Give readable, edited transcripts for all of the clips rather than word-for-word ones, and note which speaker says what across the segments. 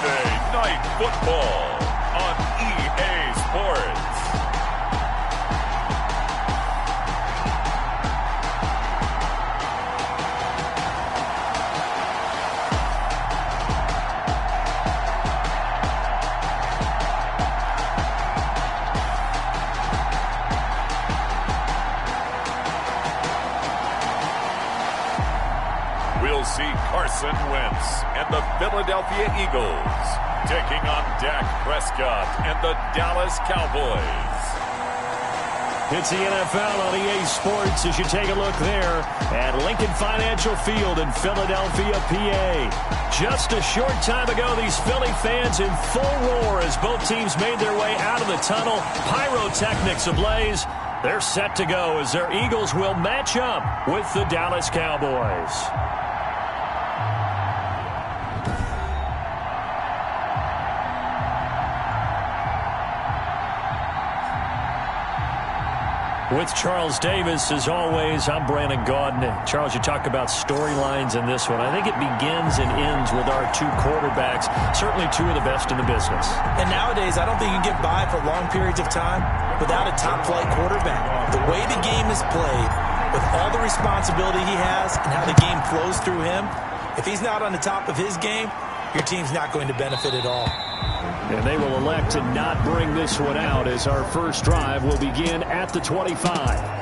Speaker 1: Sunday Night Football on EA Sports. We'll see Carson Wentz and the Philadelphia Eagles taking on Dak Prescott and the Dallas Cowboys.
Speaker 2: It's the NFL on EA Sports as you take a look there at Lincoln Financial Field in Philadelphia, PA. Just a short time ago, these Philly fans in full roar as both teams made their way out of the tunnel. Pyrotechnics ablaze. They're set to go as their Eagles will match up with the Dallas Cowboys. With Charles Davis, as always, I'm Brandon Gaudin. Charles, you talk about storylines in this one. I think it begins and ends with our two quarterbacks, certainly two of the best in the business.
Speaker 3: And nowadays, I don't think you can get by for long periods of time without a top-flight quarterback. The way the game is played, with all the responsibility he has and how the game flows through him, if he's not on the top of his game, your team's not going to benefit at all.
Speaker 2: And they will elect to not bring this one out as our first drive will begin at the 25.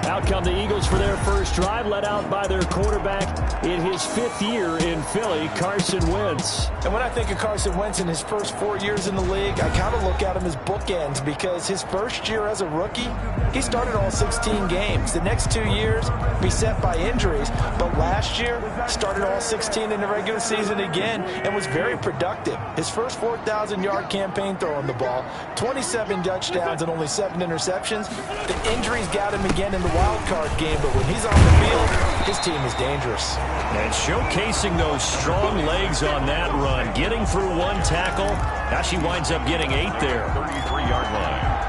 Speaker 2: Out come the Eagles for their first drive, led out by their quarterback in his 5th year in Philly, Carson Wentz.
Speaker 3: And when I think of Carson Wentz in his first 4 years in the league, I kind of look at him as bookends because his first year as a rookie, he started all 16 games. The next 2 years, beset by injuries, but last year, started all 16 in the regular season again and was very productive. His first 4,000-yard campaign throwing the ball, 27 touchdowns and only 7 interceptions. The injuries got him again in the wild card game, but when he's on the field, his team is dangerous.
Speaker 2: And showcasing those strong legs on that run, getting through one tackle. Now she winds up getting 8 there.
Speaker 1: 33-yard line.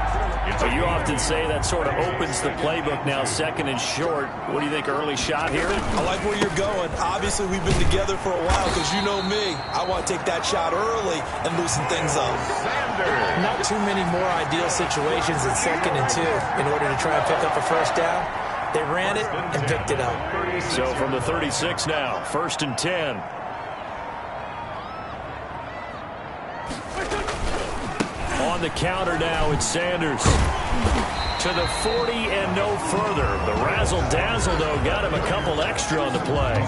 Speaker 2: So you often say that sort of opens the playbook now, second and short. What do you think, early shot here?
Speaker 3: I like where you're going. Obviously, we've been together for a while because you know me. I want to take that shot early and loosen things up. Not too many more ideal situations than second and 2 in order to try and pick up a first down. They ran it and picked it up.
Speaker 2: So from the 36 now, 1st and 10. On the counter now, it's Sanders. To the 40 and no further. The razzle-dazzle, though, got him a couple extra on the play.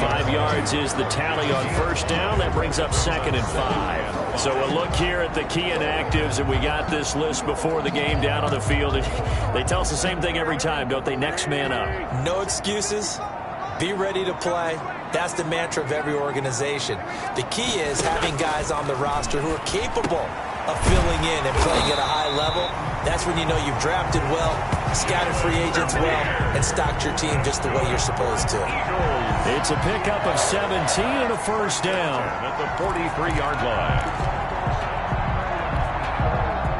Speaker 2: 5 yards is the tally on first down. That brings up 2nd and 5. So a look here at the key inactives, and we got this list before the game down on the field. They tell us the same thing every time, don't they? Next man up.
Speaker 3: No excuses. Be ready to play. That's the mantra of every organization. The key is having guys on the roster who are capable of filling in and playing at a high level. That's when you know you've drafted well, scouted free agents well, and stocked your team just the way you're supposed to.
Speaker 2: It's a pickup of 17 and a first down.
Speaker 1: At the 43-yard line.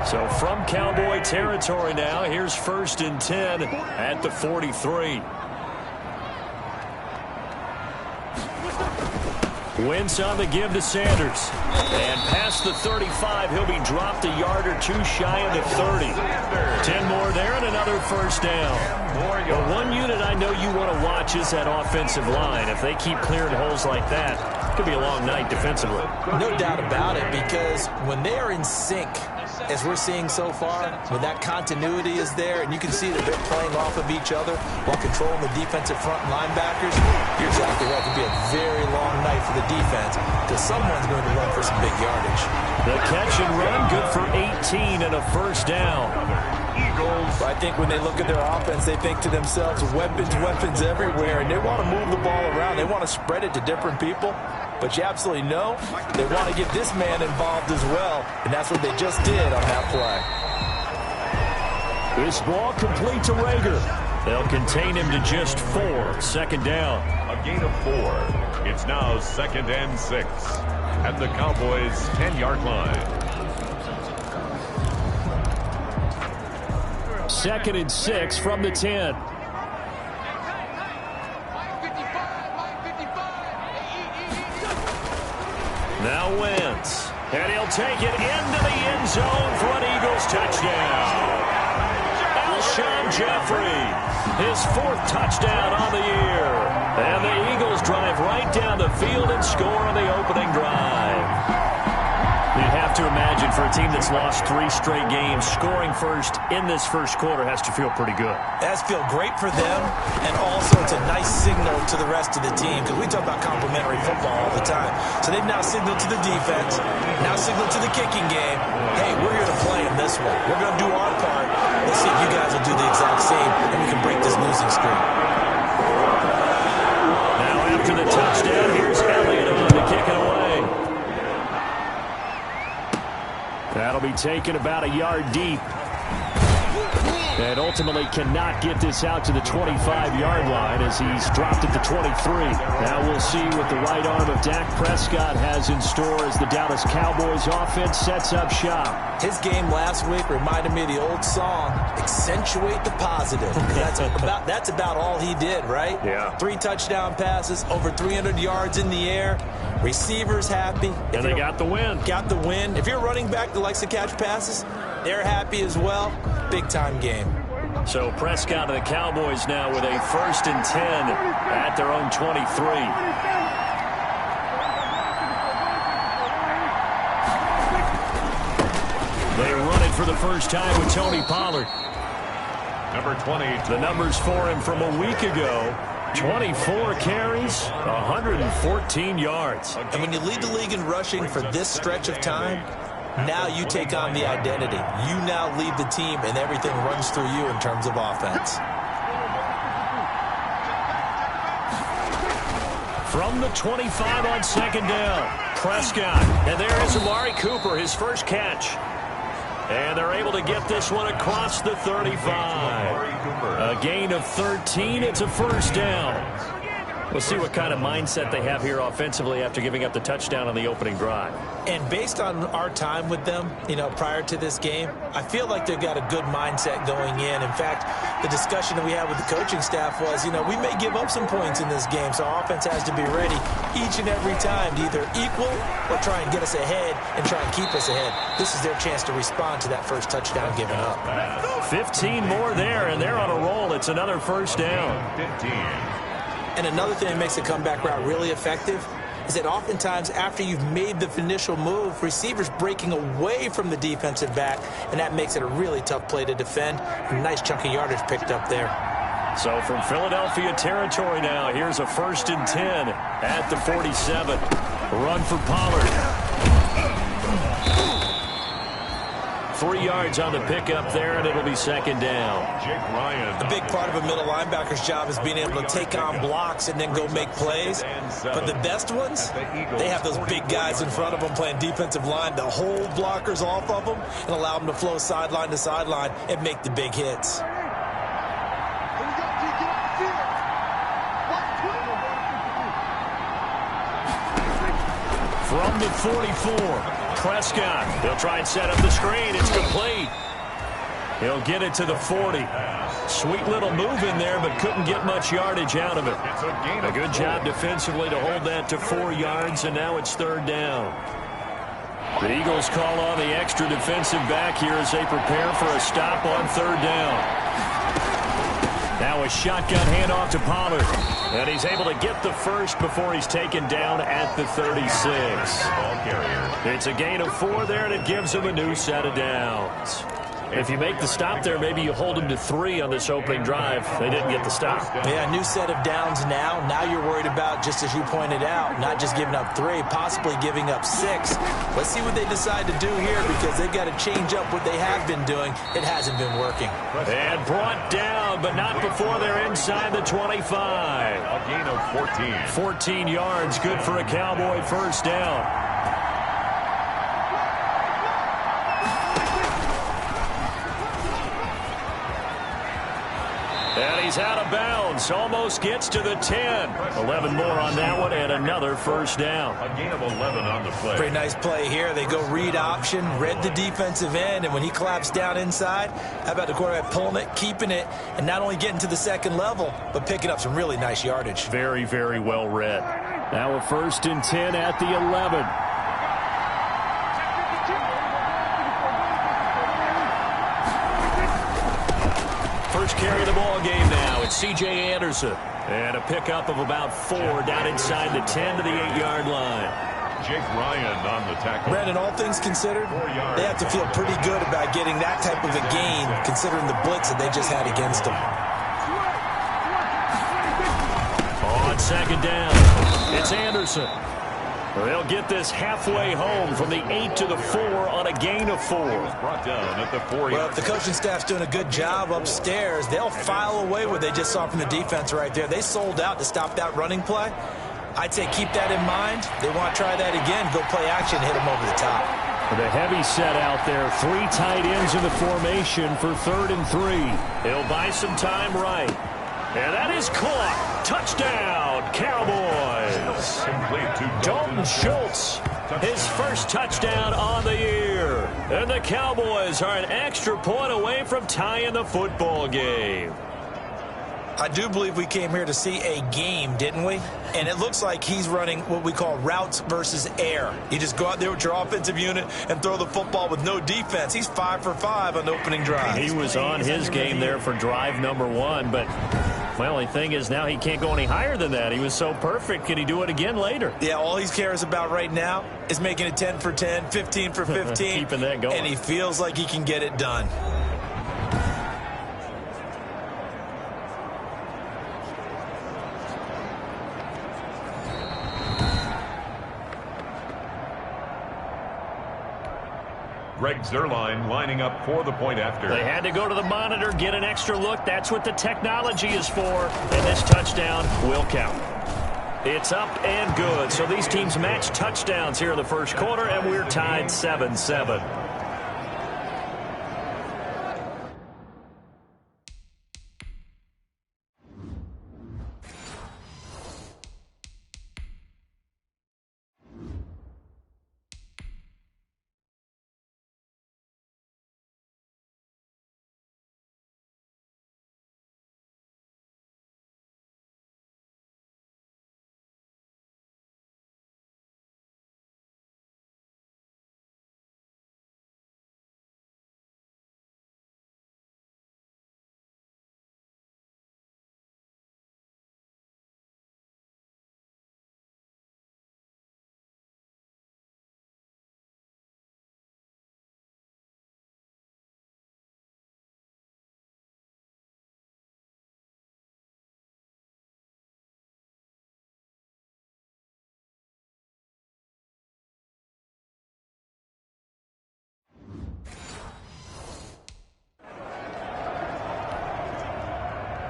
Speaker 2: So from Cowboy territory now, here's 1st and 10 at the 43. Wentz on the give to Sanders. And past the 35, he'll be dropped a yard or 2 shy of the 30. 10 more there and another first down. The one unit I know you want to watch is that offensive line. If they keep clearing holes like that, it could be a long night defensively.
Speaker 3: No doubt about it, because when they are in sync, as we're seeing so far, when that continuity is there and you can see that they're playing off of each other while controlling the defensive front and linebackers, you're exactly right. It could be a very long night for the defense because someone's going to run for some big yardage.
Speaker 2: The catch and run, good for 18 and a first down.
Speaker 1: Eagles.
Speaker 3: I think when they look at their offense, they think to themselves, weapons everywhere, and they want to move the ball around. They want to spread it to different people. But you absolutely know they want to get this man involved as well, and that's what they just did on that
Speaker 2: play. This ball complete to Rager. They'll contain him to just 4. 2nd down.
Speaker 1: A gain of 4. It's now 2nd and 6 at the Cowboys' 10-yard line.
Speaker 2: 2nd and 6 from the 10. Now Wentz. And he'll take it into the end zone for an Eagles touchdown. Alshon Jeffrey, his 4th touchdown on the year. And the Eagles drive right down the field and score on the opening drive. You'd have to imagine for a team that's lost 3 straight games, scoring first in this first quarter has to feel pretty good.
Speaker 3: It has to feel great for them, and also it's a nice signal to the rest of the team, because we talk about complementary football all the time. So they've now signaled to the defense, now signaled to the kicking game, hey, we're here to play in this one. We're going to do our part. Let's see if you guys will do the exact same, and we can break this losing streak.
Speaker 2: Now after the touchdown, here's Elliott on to kick it away. That'll be taken about a yard deep. And ultimately cannot get this out to the 25-yard line as he's dropped at the 23. Now we'll see what the right arm of Dak Prescott has in store as the Dallas Cowboys offense sets up shop.
Speaker 3: His game last week reminded me of the old song, accentuate the positive. That's about all he did, right?
Speaker 2: Yeah.
Speaker 3: 3 touchdown passes, over 300 yards in the air. Receivers happy.
Speaker 2: And they got the win.
Speaker 3: Got the win. If you're a running back that likes to catch passes, they're happy as well. Big-time game.
Speaker 2: So Prescott and the Cowboys now with a 1st and 10 at their own 23. They run it for the first time with Tony Pollard.
Speaker 1: Number 20.
Speaker 2: The numbers for him from a week ago. 24 carries, 114 yards.
Speaker 3: And when you lead the league in rushing for this stretch of time, now you take on the identity. You now lead the team, and everything runs through you in terms of offense.
Speaker 2: From the 25 on 2nd down, Prescott. And there is Amari Cooper, his first catch. And they're able to get this one across the 35. A gain of 13. It's a 1st down. We'll see what kind of mindset they have here offensively after giving up the touchdown on the opening drive.
Speaker 3: And based on our time with them, prior to this game, I feel like they've got a good mindset going in. In fact, the discussion that we had with the coaching staff was, we may give up some points in this game, so our offense has to be ready each and every time to either equal or try and get us ahead and try and keep us ahead. This is their chance to respond to that first touchdown given up.
Speaker 2: 15 more there, and they're on a roll. It's another 1st down.
Speaker 1: 15.
Speaker 3: And another thing that makes the comeback route really effective is that oftentimes after you've made the initial move, receivers breaking away from the defensive back, and that makes it a really tough play to defend. A nice chunk of yardage picked up there.
Speaker 2: So from Philadelphia territory now, here's a 1st and 10 at the 47. Run for Pollard. 3 yards on the pickup there, and it'll be 2nd down.
Speaker 1: Jake Ryan.
Speaker 3: A big part of a middle linebacker's job is being able to take on blocks and then go make plays. But the best ones, they have those big guys in front of them playing defensive line to hold blockers off of them and allow them to flow sideline to sideline and make the big hits.
Speaker 2: From the 44. Prescott, he'll try and set up the screen. It's complete. He'll get it to the 40. Sweet little move in there, but couldn't get much yardage out of it. A good job defensively to hold that to 4 yards, and now it's 3rd down. The Eagles call on the extra defensive back here as they prepare for a stop on 3rd down. Now a shotgun handoff to Pollard. And he's able to get the first before he's taken down at the 36. It's a gain of 4 there, and it gives him a new set of downs. If you make the stop there, maybe you hold him to 3 on this opening drive. They didn't get the stop.
Speaker 3: Yeah, new set of downs now. Now you're worried about, just as you pointed out, not just giving up 3, possibly giving up 6. Let's see what they decide to do here, because they've got to change up what they have been doing. It hasn't been working.
Speaker 2: And brought down, but not before they're inside the 25.
Speaker 1: A gain of 14.
Speaker 2: 14 yards, good for a Cowboy 1st down. And he's out of bounds. Almost gets to the 10. 11 more on that one, and another 1st down.
Speaker 1: A gain of 11 on the play.
Speaker 3: Pretty nice play here. They go read option, read the defensive end, and when he collapsed down inside, how about the quarterback pulling it, keeping it, and not only getting to the 2nd level, but picking up some really nice yardage.
Speaker 2: Very, very well read. Now a 1st and 10 at the 11. First carry of the ball game now. It's C.J. Anderson. And a pickup of about 4 down inside the 10 to the 8-yard line.
Speaker 1: Jake Ryan on the tackle.
Speaker 3: Brandon, all things considered, they have to feel pretty good about getting that type of a gain considering the blitz that they just had against them.
Speaker 2: On second down, it's Anderson. They'll get this halfway home from the 8 to the 4 on a gain of 4.
Speaker 1: Brought down at the 4.
Speaker 3: Well, if the coaching staff's doing a good job upstairs, they'll file away what they just saw from the defense right there. They sold out to stop that running play. I'd say keep that in mind. They want to try that again, go play action, hit them over the top.
Speaker 2: The heavy set out there, 3 tight ends in the formation for 3rd and 3. He'll buy some time right. And that is caught. Touchdown, Cowboys. Dalton Schultz, his first touchdown on the year. And the Cowboys are an extra point away from tying the football game.
Speaker 3: I do believe we came here to see a game, didn't we? And it looks like he's running what we call routes versus air. You just go out there with your offensive unit and throw the football with no defense. He's 5 for 5 on the opening drive.
Speaker 2: He was on his game there for drive number 1, but my only thing is now he can't go any higher than that. He was so perfect. Can he do it again later?
Speaker 3: Yeah, all he cares about right now is making it 10 for 10, 15 for 15.
Speaker 2: Keeping that going.
Speaker 3: And he feels like he can get it done.
Speaker 1: Greg Zuerlein lining up for the point after.
Speaker 2: They had to go to the monitor, get an extra look. That's what the technology is for. And this touchdown will count. It's up and good. So these teams match touchdowns here in the first quarter, and we're tied 7-7.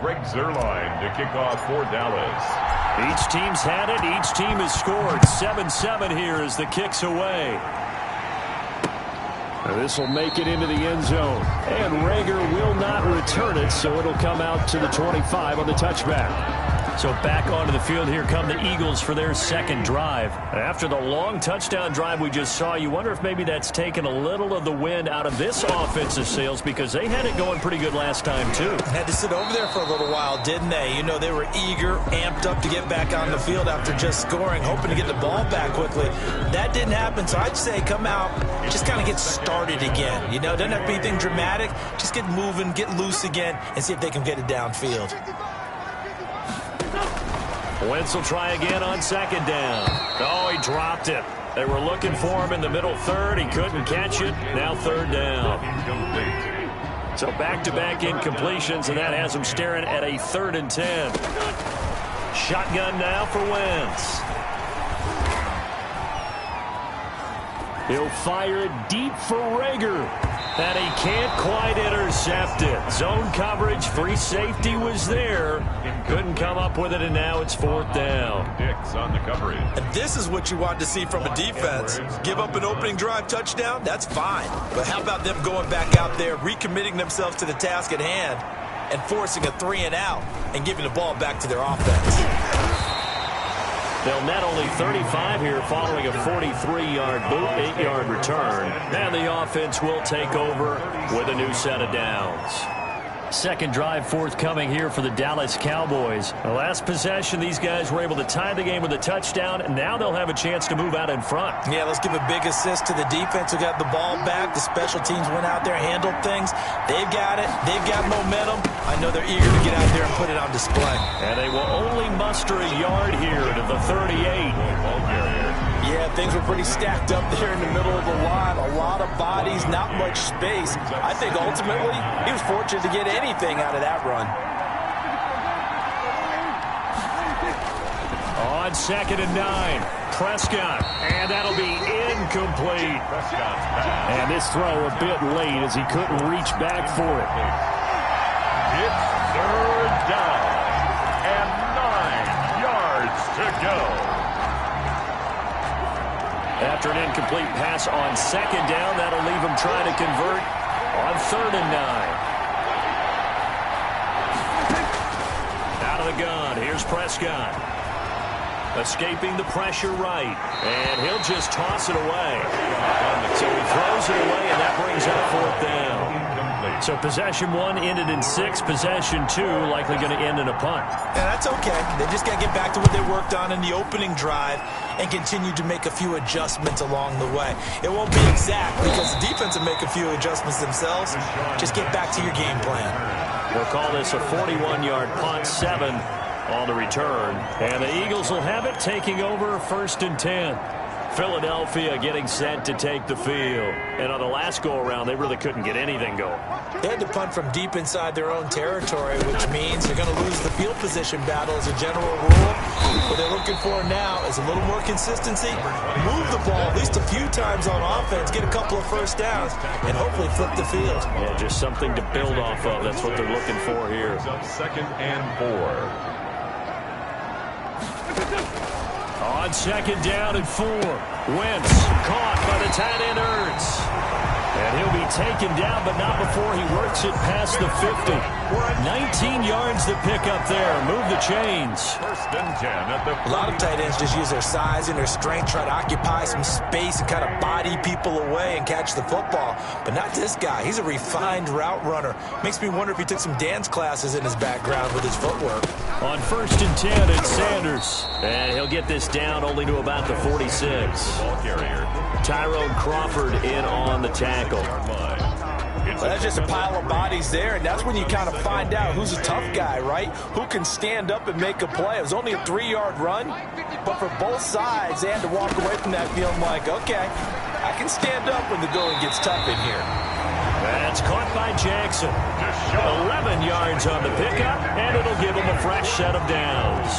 Speaker 1: Greg Zuerlein to kick off for Dallas.
Speaker 2: Each team's had it. Each team has scored. 7-7 here as the kick's away. This will make it into the end zone. And Rager will not return it, so it'll come out to the 25 on the touchback. So back onto the field, here come the Eagles for their second drive. After the long touchdown drive we just saw, you wonder if maybe that's taken a little of the wind out of this offensive sails, because they had it going pretty good last time too.
Speaker 3: Had to sit over there for a little while, didn't they? You know, they were eager, amped up to get back on the field after just scoring, hoping to get the ball back quickly. That didn't happen, so I'd say come out, just kind of get started again. You know, doesn't have to be anything dramatic. Just get moving, get loose again, and see if they can get it downfield.
Speaker 2: Wentz will try again on second down. Oh, he dropped it. They were looking for him in the middle third. He couldn't catch it. Now third down. So back-to-back incompletions, and that has him staring at a 3rd and 10. Shotgun now for Wentz. He'll fire it deep for Rager. And he can't quite intercept it. Zone coverage, free safety was there. Couldn't come up with it, and now it's 4th down.
Speaker 1: Dix on the coverage.
Speaker 3: And this is what you want to see from a defense. Give up an opening drive touchdown, that's fine. But how about them going back out there, recommitting themselves to the task at hand, and forcing a 3-and-out and giving the ball back to their offense.
Speaker 2: They'll net only 35 here following a 43-yard boot, 8-yard return. And the offense will take over with a new set of downs. Second drive forthcoming here for the Dallas Cowboys. The last possession, these guys were able to tie the game with a touchdown, and now they'll have a chance to move out in front.
Speaker 3: Yeah, let's give a big assist to the defense who got the ball back. The special teams went out there, handled things. They've got it. They've got momentum. I know they're eager to get out there and put it on display.
Speaker 2: And they will only muster a yard here to the 38.
Speaker 3: Yeah, things were pretty stacked up there in the middle of the line. A lot of bodies, not much space. I think ultimately he was fortunate to get anything out of that run.
Speaker 2: On 2nd and 9, Prescott, and that'll be incomplete. And this throw a bit late as he couldn't reach back for it.
Speaker 1: It's 3rd down and 9 yards to go.
Speaker 2: After an incomplete pass on 2nd down, that'll leave him trying to convert on 3rd and 9. Out of the gun, here's Prescott. Escaping the pressure right, and he'll just toss it away. So he throws it away, and that brings up 4th down. So possession 1 ended in 6. Possession 2 likely going to end in a punt.
Speaker 3: And that's okay. They just got to get back to what they worked on in the opening drive and continue to make a few adjustments along the way. It won't be exact because the defense will make a few adjustments themselves. Just get back to your game plan.
Speaker 2: We'll call this a 41-yard punt, 7 on the return. And the Eagles will have it, taking over 1st and 10. Philadelphia getting set to take the field. And on the last go-around, they really couldn't get anything going.
Speaker 3: They had to punt from deep inside their own territory, which means they're going to lose the field position battle as a general rule. What they're looking for now is a little more consistency, move the ball at least a few times on offense, get a couple of first downs, and hopefully flip the field.
Speaker 2: Yeah, just something to build off of. That's what they're looking for here.
Speaker 1: 2nd and 4.
Speaker 2: On 2nd down and 4, Wentz caught by the tight end Ertz. And he'll be taken down, but not before he works it past the 50. 19 yards to pick up there. Move the chains.
Speaker 1: 1st and 10 at the 30.
Speaker 3: A lot of tight ends just use their size and their strength, try to occupy some space and kind of body people away and catch the football. But not this guy. He's a refined route runner. Makes me wonder if he took some dance classes in his background with his footwork.
Speaker 2: On 1st and 10, it's Sanders. And he'll get this down only to about the 46.
Speaker 1: Ball carrier.
Speaker 2: Tyrone Crawford in on the tackle.
Speaker 3: Well, that's just a pile of bodies there, and that's when you kind of find out who's a tough guy, right? Who can stand up and make a play. It was only a 3-yard run, but for both sides, they had to walk away from that feeling like, okay, I can stand up when the going gets tough in here.
Speaker 2: That's caught by Jackson. 11 yards on the pickup, and it'll give him a fresh set of downs.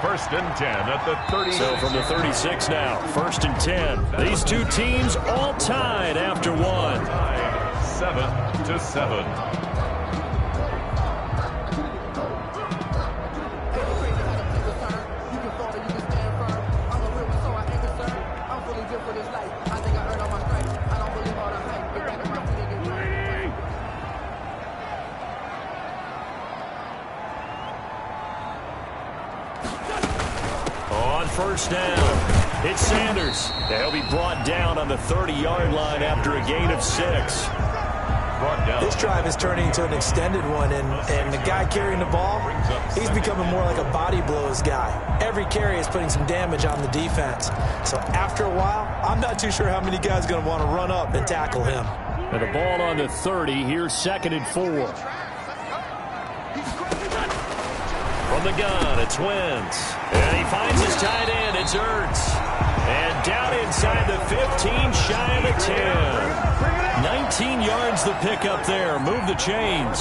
Speaker 1: 1st and 10 at the 30.
Speaker 2: So from the 36 now, 1st and 10. These two teams all tied after 1.
Speaker 1: 7-7.
Speaker 2: On 1st down, it's Sanders. They'll be brought down on the 30-yard line after a gain of 6.
Speaker 3: This drive is turning into an extended one, and the guy carrying the ball, he's becoming more like a body blows guy. Every carry is putting some damage on the defense. So after a while, I'm not too sure how many guys are going to want to run up and tackle him.
Speaker 2: And the ball on the 30, here's 2nd and 4. From the gun, it's Wentz. And he finds his tight end, it's Ertz. And down inside the 15, shy of the 10. 19 yards to pick up there. Move the chains.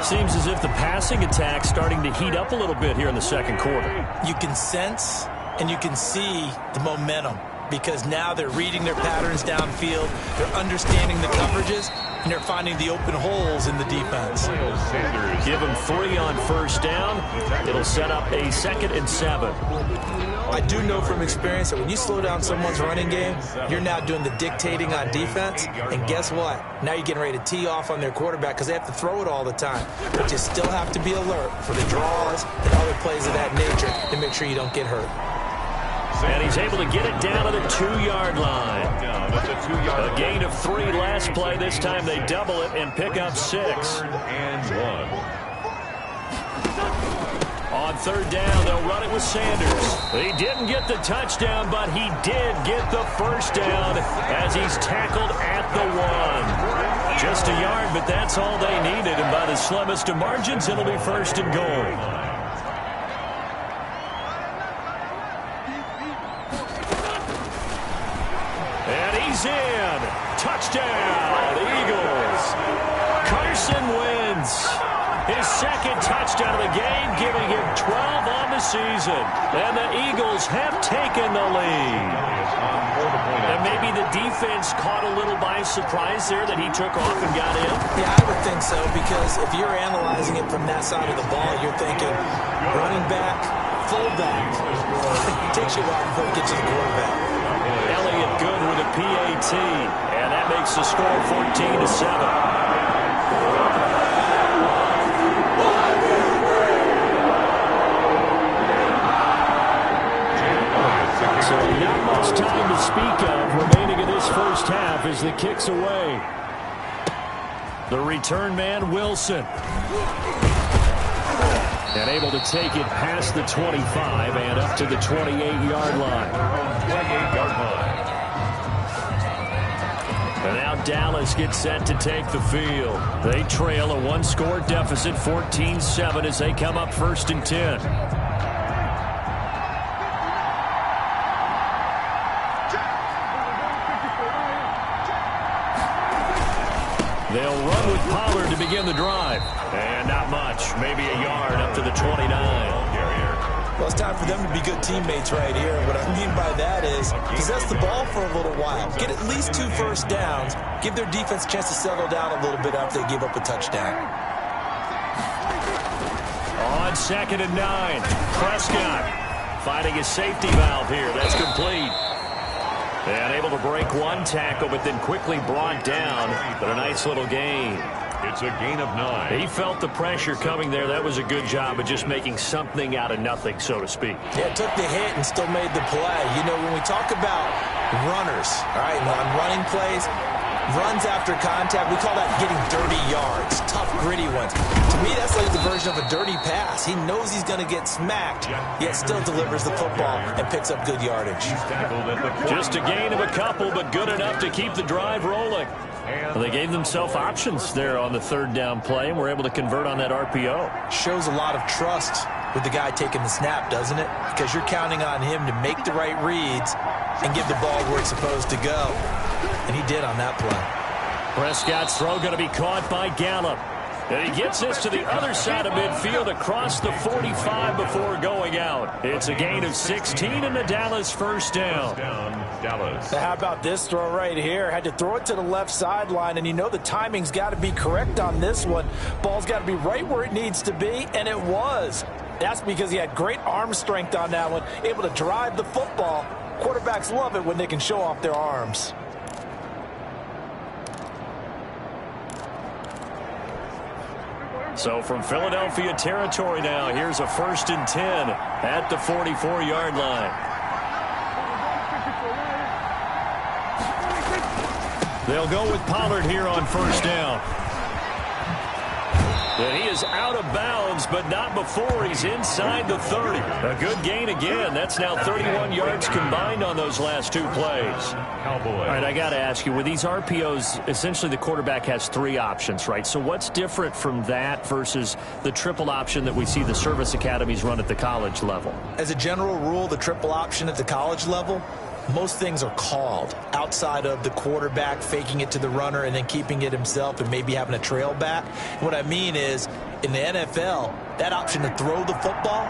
Speaker 2: Seems as if the passing attack's starting to heat up a little bit here in the 2nd quarter.
Speaker 3: You can sense and you can see the momentum because now they're reading their patterns downfield, they're understanding the coverages, and they're finding the open holes in the defense.
Speaker 2: Give them 3 on 1st down. It'll set up a 2nd and 7.
Speaker 3: I do know from experience that when you slow down someone's running game, you're now doing the dictating on defense. And guess what? Now you're getting ready to tee off on their quarterback because they have to throw it all the time. But you still have to be alert for the draws and other plays of that nature to make sure you don't get hurt.
Speaker 2: And he's able to get it down to the 2-yard line. A gain of 3 last play. This time they double it and pick up 6. On 3rd down, they'll run it with Sanders. He didn't get the touchdown, but he did get the first down as he's tackled at the 1. Just a yard, but that's all they needed. And by the slimmest of margins, it'll be 1st and goal. In. Touchdown, Eagles. Carson wins his 2nd touchdown of the game, giving him 12 on the season. And the Eagles have taken the lead. And maybe the defense caught a little by surprise there that he took off and got in.
Speaker 3: Yeah, I would think so, because if you're analyzing it from that side of the ball, you're thinking running back, fullback. It takes you a while before it gets to the quarterback.
Speaker 2: Elliott good with a PAT, and that makes the score 14-7. So not much time to speak of remaining in this first half as the kick's away. The return man, Wilson. And able to take it past the 25 and up to the 28-yard line. And now Dallas gets set to take the field. They trail a 1-score deficit, 14-7, as they come up 1st and 10. They'll run with Pollard to begin the drive. And not much, maybe a yard up to the 29.
Speaker 3: Well, it's time for them to be good teammates right here. What I mean by that is possess the ball for a little while. Get at least 2 first downs. Give their defense a chance to settle down a little bit after they give up a touchdown.
Speaker 2: On 2nd and 9, Prescott finding his safety valve here. That's complete. And able to break 1 tackle, but then quickly brought down. But a nice little gain.
Speaker 1: It's a gain of 9.
Speaker 2: He felt the pressure coming there. That was a good job of just making something out of nothing, so to speak.
Speaker 3: Yeah, took the hit and still made the play. You know, when we talk about runners, all right, on running plays, runs after contact, we call that getting dirty yards, tough, gritty ones. To me, that's like the version of a dirty pass. He knows he's going to get smacked, yet still delivers the football and picks up good yardage.
Speaker 2: Just a gain of a couple, but good enough to keep the drive rolling. Well, they gave themselves options there on the 3rd down play, and were able to convert on that RPO.
Speaker 3: Shows a lot of trust with the guy taking the snap, doesn't it? Because you're counting on him to make the right reads and give the ball where it's supposed to go. And he did on that play.
Speaker 2: Prescott's throw going to be caught by Gallup. And he gets this to the other side of midfield across the 45 before going out. It's a gain of 16 and the Dallas 1st down.
Speaker 1: Dallas.
Speaker 3: How about this throw right here? Had to throw it to the left sideline, and you know the timing's got to be correct on this one. Ball's got to be right where it needs to be, and it was. That's because he had great arm strength on that one, able to drive the football. Quarterbacks love it when they can show off their arms.
Speaker 2: So from Philadelphia territory now, here's a 1st and 10 at the 44-yard line. They'll go with Pollard here on 1st down. And he is out of bounds, but not before he's inside the 30. A good gain again. That's now 31 yards combined on those last 2 plays.
Speaker 1: Cowboys.
Speaker 2: All right, I got to ask you, with these RPOs, essentially the quarterback has 3 options, right? So what's different from that versus the triple option that we see the service academies run at the college level?
Speaker 3: As a general rule, the triple option at the college level, most things are called outside of the quarterback faking it to the runner and then keeping it himself and maybe having a trail back. What I mean is, in the NFL, that option to throw the football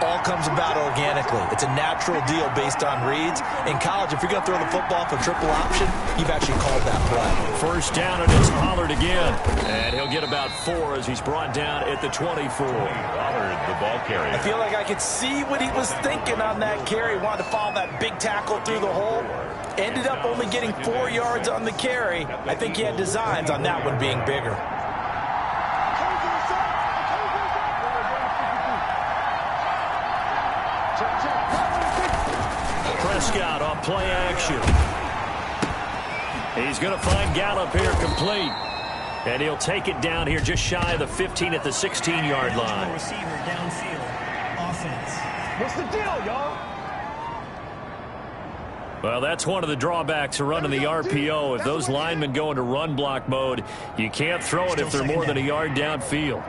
Speaker 3: all comes about organically. It's a natural deal based on reads. In college, if you're going to throw the football for triple option, you've actually called that play.
Speaker 2: 1st down, and it's Pollard again. And he'll get about 4 as he's brought down at the 24.
Speaker 1: Pollard, the ball carrier.
Speaker 3: I feel like I could see what he was thinking on that carry. Wanted to follow that big tackle through the hole. Ended up only getting 4 yards on the carry. I think he had designs on that one being bigger.
Speaker 2: Prescott off play action. He's going to find Gallup here complete. And he'll take it down here just shy of the 15 at the 16-yard line.
Speaker 4: Receiver downfield. Offense.
Speaker 5: What's the deal, y'all?
Speaker 2: Well, that's one of the drawbacks of running the RPO. If those linemen go into run block mode, you can't throw it if they're more than a yard downfield.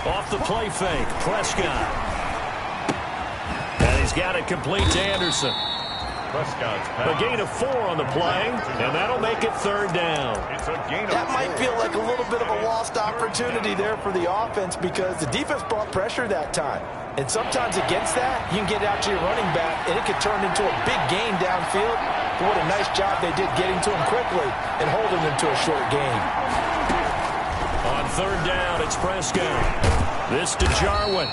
Speaker 2: Off the play fake, Prescott. And he's got it complete to Anderson. A gain of 4 on the play, and that'll make it third down.
Speaker 3: That might feel like a little bit of a lost opportunity there for the offense because the defense brought pressure that time. And sometimes against that, you can get out to your running back, and it could turn into a big gain downfield. But what a nice job they did getting to him quickly and holding him to a short gain.
Speaker 2: On third down, it's Prescott. This to Jarwin.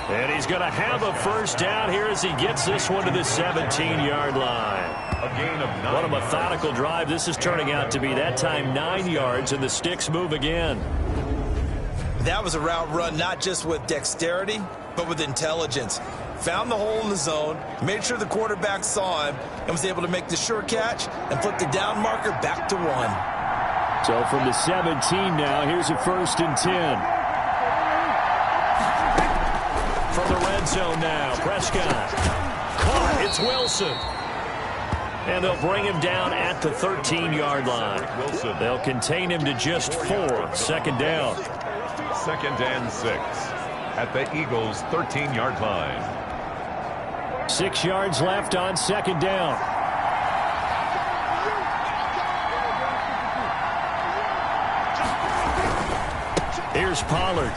Speaker 2: And he's going to have a first down here as he gets this one to the 17-yard line. What a methodical drive this is turning out to be. That time 9 yards, and the sticks move again.
Speaker 3: That was a route run not just with dexterity, but with intelligence. Found the hole in the zone, made sure the quarterback saw him, and was able to make the sure catch and flip the down marker back to 1.
Speaker 2: So from the 17 now, here's a 1st and 10. From the red zone now, Prescott. Caught, it's Wilson. And they'll bring him down at the 13-yard line. They'll contain him to just 4. Second down.
Speaker 1: 2nd and 6 at the Eagles' 13-yard line.
Speaker 2: 6 yards left on second down. Here's Pollard.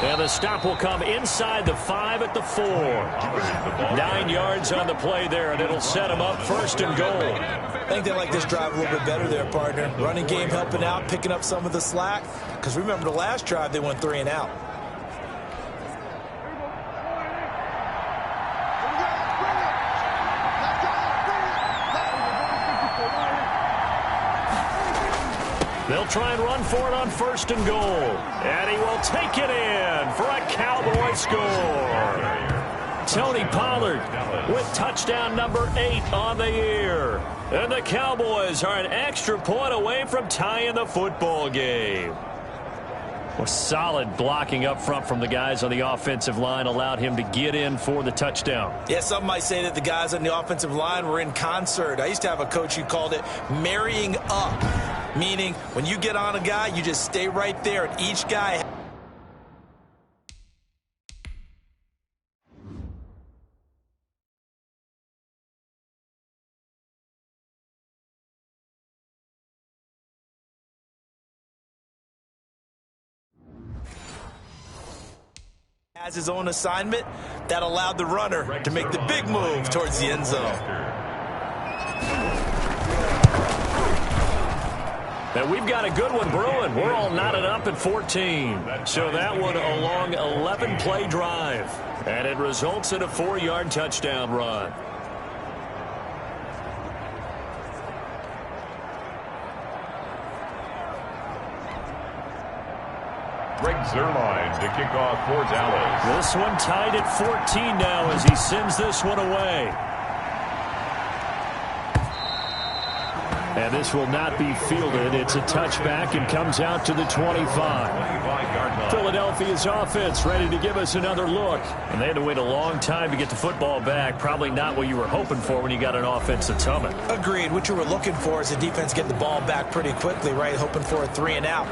Speaker 2: And the stop will come inside the 5 at the 4. 9 yards on the play there, and it'll set him up 1st and goal.
Speaker 3: I think they like this drive a little bit better there, partner. Running game helping out, picking up some of the slack. Because remember the last drive, they went 3 and out.
Speaker 2: They'll try and run for it on 1st and goal. And he will take it in for a Cowboy score. Tony Pollard with touchdown number 8 on the year. And the Cowboys are an extra point away from tying the football game. Well, solid blocking up front from the guys on the offensive line allowed him to get in for the touchdown.
Speaker 3: Yeah, some might say that the guys on the offensive line were in concert. I used to have a coach who called it marrying up, meaning when you get on a guy, you just stay right there, and each guy has his own assignment. That allowed the runner to make the big move towards the end zone.
Speaker 2: And we've got a good one brewing. We're all knotted up at 14. So that one a long 11-play drive. And it results in a 4-yard touchdown run.
Speaker 1: Greg Zuerlein to kick off for Dallas.
Speaker 2: This one tied at 14 now as he sends this one away. And this will not be fielded. It's a touchback and comes out to the 25. Philadelphia's offense ready to give us another look. And they had to wait a long time to get the football back. Probably not what you were hoping for when you got an offense that's humming.
Speaker 3: Agreed. What you were looking for is the defense getting the ball back pretty quickly, right? Hoping for a 3 and out.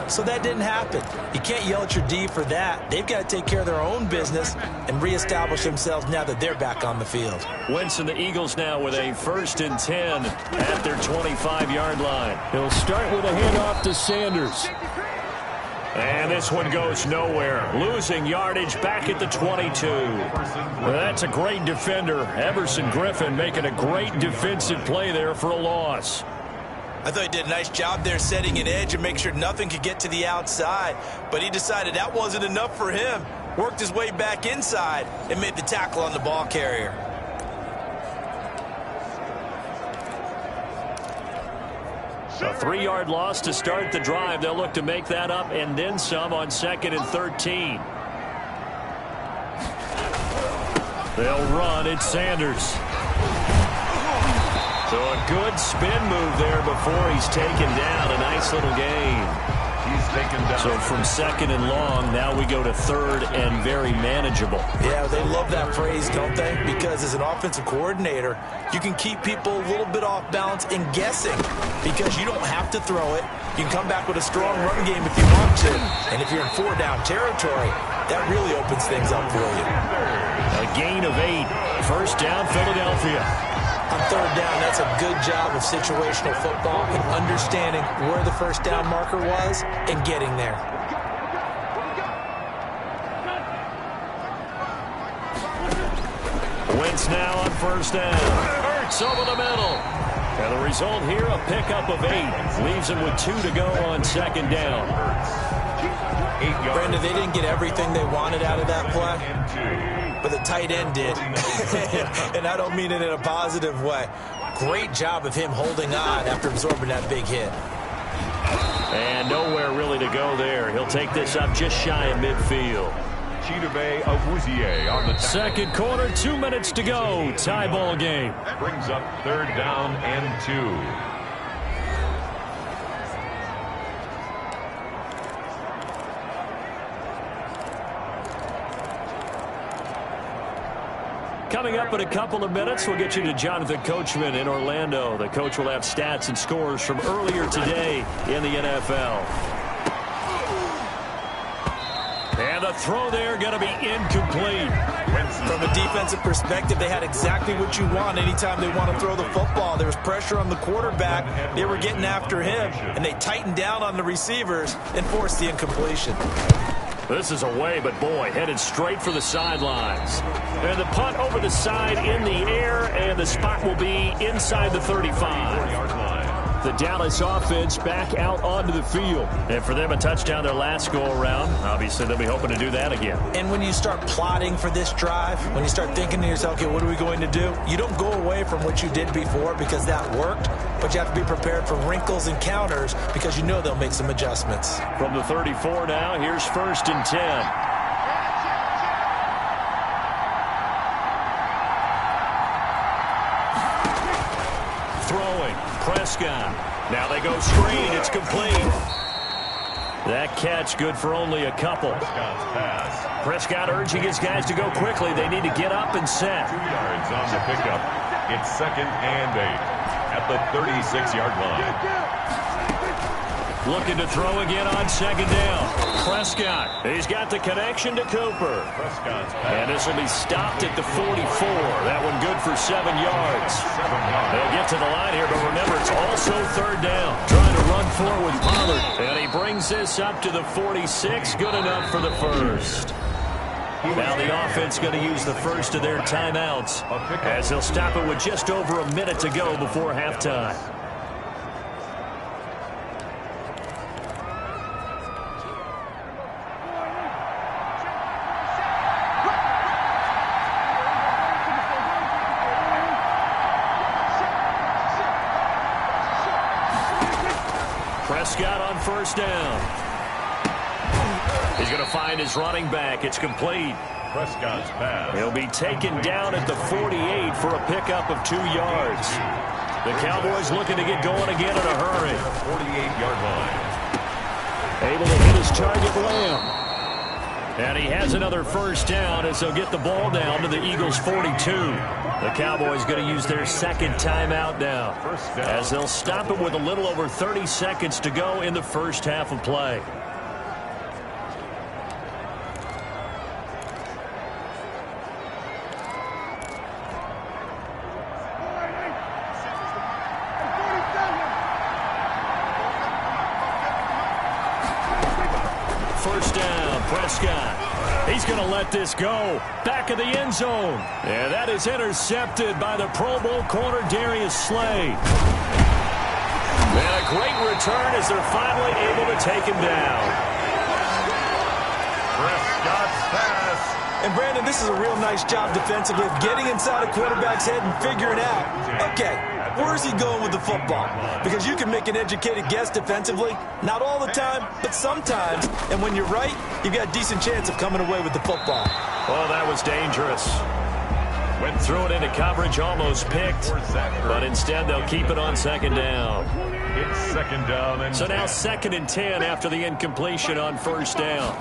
Speaker 3: So that didn't happen. You can't yell at your D for that. They've got to take care of their own business and reestablish themselves now that they're back on the field.
Speaker 2: Wentz and the Eagles now with a 1st and 10 at their 25-yard line. He'll start with a handoff to Sanders. And this one goes nowhere. Losing yardage back at the 22. Well, that's a great defender. Everson Griffin making a great defensive play there for a loss.
Speaker 3: I thought he did a nice job there setting an edge and make sure nothing could get to the outside. But he decided that wasn't enough for him. Worked his way back inside and made the tackle on the ball carrier.
Speaker 2: A 3-yard loss to start the drive. They'll look to make that up and then some on 2nd and 13. They'll run. It's Sanders. So a good spin move there before he's taken down. A nice little gain.
Speaker 1: He's taken down.
Speaker 2: So from 2nd and long, now we go to 3rd and very manageable.
Speaker 3: Yeah, they love that phrase, don't they? Because as an offensive coordinator, you can keep people a little bit off balance and guessing because you don't have to throw it. You can come back with a strong run game if you want to. And if you're in 4-down territory, that really opens things up for you.
Speaker 2: A gain of 8. 1st down, Philadelphia.
Speaker 3: On 3rd down, that's a good job of situational football and understanding where the 1st down marker was and getting there.
Speaker 2: Wentz now on 1st down. Hurts over the middle. And the result here, a pickup of 8. Leaves him with 2 to go on 2nd down.
Speaker 3: Brandon, they didn't get everything they wanted out of that play, but the tight end did. And I don't mean it in a positive way. Great job of him holding on after absorbing that big hit.
Speaker 2: And nowhere really to go there. He'll take this up just shy of midfield.
Speaker 1: On the
Speaker 2: 2nd quarter, 2 minutes to go. Tie ball game.
Speaker 1: brings up 3rd down and 2.
Speaker 2: Coming up in a couple of minutes, we'll get you to Jonathan Coachman in Orlando. The coach will have stats and scores from earlier today in the NFL. And the throw there going to be incomplete.
Speaker 3: From a defensive perspective, they had exactly what you want anytime they want to throw the football. There was pressure on the quarterback. They were getting after him, and they tightened down on the receivers and forced the incompletion.
Speaker 2: This is away, but boy, headed straight for the sidelines. And the punt over the side in the air, and the spot will be inside the 35. The Dallas offense back out onto the field. And for them, a touchdown their last go-around. Obviously, they'll be hoping to do that again.
Speaker 3: And when you start plotting for this drive, when you start thinking to yourself, okay, what are we going to do? You don't go away from what you did before because that worked, but you have to be prepared for wrinkles and counters because you know they'll make some adjustments.
Speaker 2: From the 34 now, here's 1st and 10. Prescott. Now they go screen. It's complete. That catch good for only a couple. Prescott urging his guys to go quickly. They need to get up and set.
Speaker 1: 2 yards on the pickup. It's 2nd and 8 at the 36-yard line.
Speaker 2: Looking to throw again on 2nd down. Prescott. He's got the connection to Cooper. And this will be stopped at the 44. That one good for 7 yards. They'll get to the line here, but remember, it's also 3rd down. Trying to run forward with Pollard. And he brings this up to the 46. Good enough for the 1st. Now the offense going to use the first of their timeouts as they'll stop it with just over a minute to go before halftime. Prescott on 1st down. He's going to find his running back. It's complete.
Speaker 1: Prescott's pass.
Speaker 2: He'll be taken down at the 48 for a pickup of 2 yards. The Cowboys looking to get going again in a hurry.
Speaker 1: 48-yard line.
Speaker 2: Able to hit his target, Lamb. And he has another 1st down as they'll get the ball down to the Eagles' 42. The Cowboys going to use their 2nd timeout now as they'll stop it with a little over 30 seconds to go in the 1st half of play. Prescott. He's going to let this go. Back of the end zone. And that is intercepted by the Pro Bowl corner, Darius Slay. And a great return as they're finally able to take him down.
Speaker 1: Prescott's pass.
Speaker 3: And, Brandon, this is a real nice job defensively of getting inside a quarterback's head and figuring out, okay, Where's he going with the football? Because you can make an educated guess defensively. Not all the time, but sometimes. And when you're right, you've got a decent chance of coming away with the football.
Speaker 2: Oh, that was dangerous. Went through it into coverage, almost picked. But instead, they'll keep it on second down.
Speaker 1: It's second down and
Speaker 2: So now 2nd and 10 after the incompletion on first down.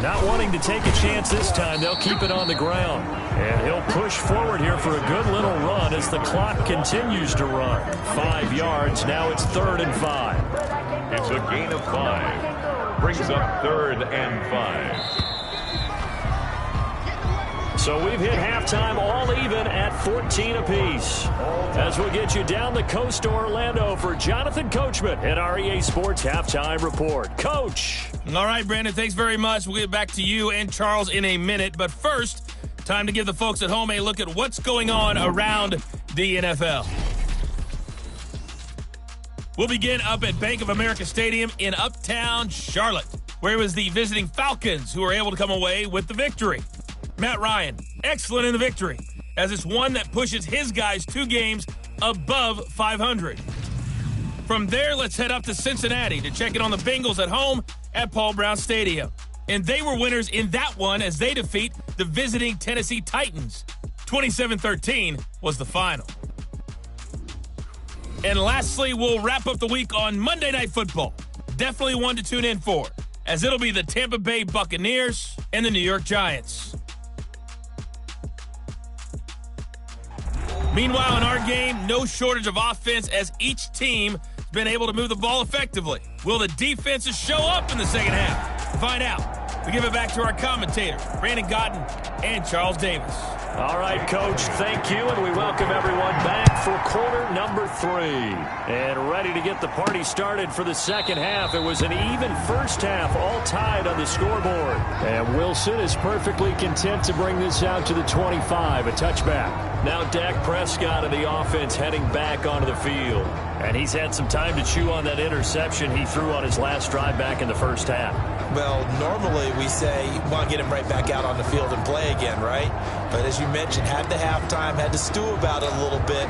Speaker 2: Not wanting to take a chance this time, they'll keep it on the ground. And he'll push forward here for a good little run as the clock continues to run. 5 yards, now it's 3rd and 5.
Speaker 1: it's a gain of 5. Brings up 3rd and 5.
Speaker 2: So we've hit halftime all even at 14 apiece. As we'll get you down the coast to Orlando for Jonathan Coachman at our EA Sports Halftime Report. Coach.
Speaker 5: All right, Brandon, thanks very much. We'll get back to you and Charles in a minute. But first, time to give the folks at home a look at what's going on around the NFL. We'll begin up at Bank of America Stadium in Uptown Charlotte, where it was the visiting Falcons who were able to come away with the victory. Matt Ryan, excellent in the victory, as it's one that pushes his guys 2 games above 500. From there, let's head up to Cincinnati to check in on the Bengals at home at Paul Brown Stadium. And they were winners in that one as they defeat the visiting Tennessee Titans. 27-13 was the final. And lastly, we'll wrap up the week on Monday Night Football. Definitely one to tune in for, as it'll be the Tampa Bay Buccaneers and the New York Giants. Meanwhile, in our game, no shortage of offense as each team has been able to move the ball effectively. Will the defenses show up in the second half? To find out, we give it back to our commentators, Brandon Godden and Charles Davis.
Speaker 2: All right, Coach, thank you, and we welcome everyone back for quarter number 3. And ready to get the party started for the second half. It was an even first half, all tied on the scoreboard. And Wilson is perfectly content to bring this out to the 25, a touchback. Now Dak Prescott of the offense heading back onto the field. And he's had some time to chew on that interception he threw on his last drive back in the first half.
Speaker 3: Well, normally we say, well, get him right back out on the field and play again, right? But as you mentioned, had the halftime, had to stew about it a little bit.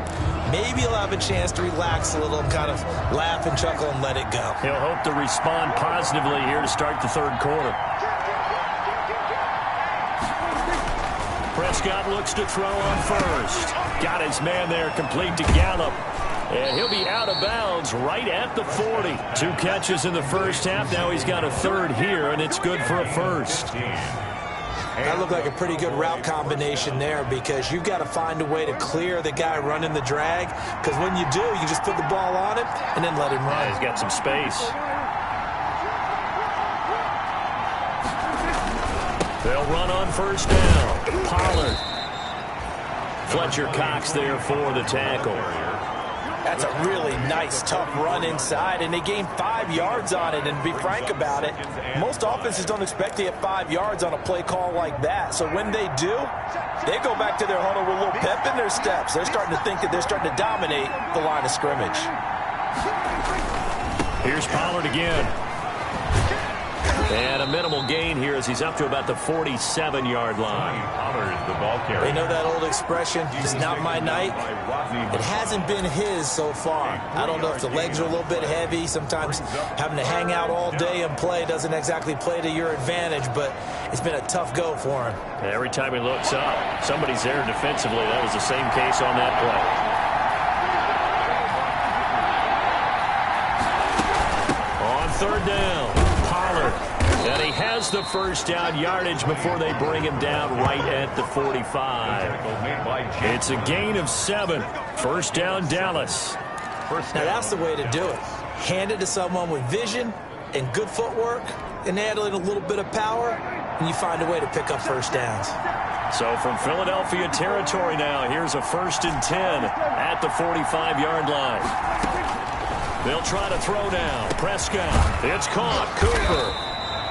Speaker 3: Maybe he'll have a chance to relax a little and kind of laugh and chuckle and let it go.
Speaker 2: He'll hope to respond positively here to start the third quarter. Prescott looks to throw on first. Got his man there complete to Gallup. And he'll be out of bounds right at the 40. 2 catches in the first half. Now he's got a third here, and it's good for a first.
Speaker 3: That looked like a pretty good route combination there because you've got to find a way to clear the guy running the drag. Because when you do, you just put the ball on him and then let him run.
Speaker 2: Yeah, he's got some space. They'll run on first down. Pollard. Fletcher Cox there for the tackle.
Speaker 3: That's a really nice, tough run inside, and they gained 5 yards on it. And to be frank about it, most offenses don't expect to get 5 yards on a play call like that. So when they do, they go back to their huddle with a little pep in their steps. They're starting to think that they're starting to dominate the line of scrimmage.
Speaker 2: Here's Pollard again. And a minimal gain here as he's up to about the 47-yard line.
Speaker 1: Honors the ball carrier.
Speaker 3: They know that old expression, it's not my night. It hasn't been his so far. I don't know if the legs are a little bit heavy. Sometimes having to hang out all day and play doesn't exactly play to your advantage, but it's been a tough go for him.
Speaker 2: Every time he looks up, somebody's there defensively. That was the same case on that play. On third down, Pollard. And he has the first down yardage before they bring him down right at the 45. It's a gain of 7. First down, Dallas.
Speaker 3: Now that's the way to do it. Hand it to someone with vision and good footwork, and add in a little bit of power, and you find a way to pick up first downs.
Speaker 2: So from Philadelphia territory now, here's a 1st and 10 at the 45-yard line. They'll try to throw now. Prescott. It's caught. Cooper.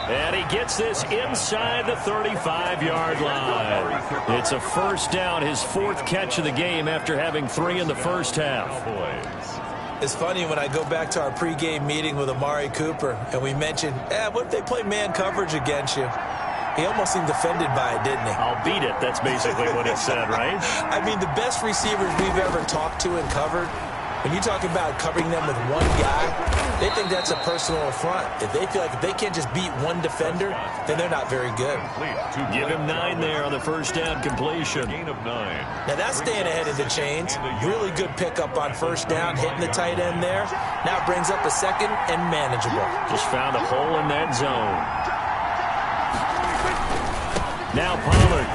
Speaker 2: And he gets this inside the 35-yard line. It's a first down, his 4th catch of the game after having 3 in the first half.
Speaker 3: It's funny when I go back to our pregame meeting with Amari Cooper, and we mentioned, what if they play man coverage against you? He almost seemed offended by it, didn't he?
Speaker 2: I'll beat it. That's basically what he said, right?
Speaker 3: I mean, the best receivers we've ever talked to and covered, when you talk about covering them with one guy, they think that's a personal affront. If they feel like if they can't just beat one defender, then they're not very good.
Speaker 2: Give him 9 there on the first down completion.
Speaker 1: Gain of 9.
Speaker 3: Now that's staying ahead of the chains. Really good pickup on first down, hitting the tight end there. Now it brings up a second and manageable.
Speaker 2: Just found a hole in that zone. Now Pollard.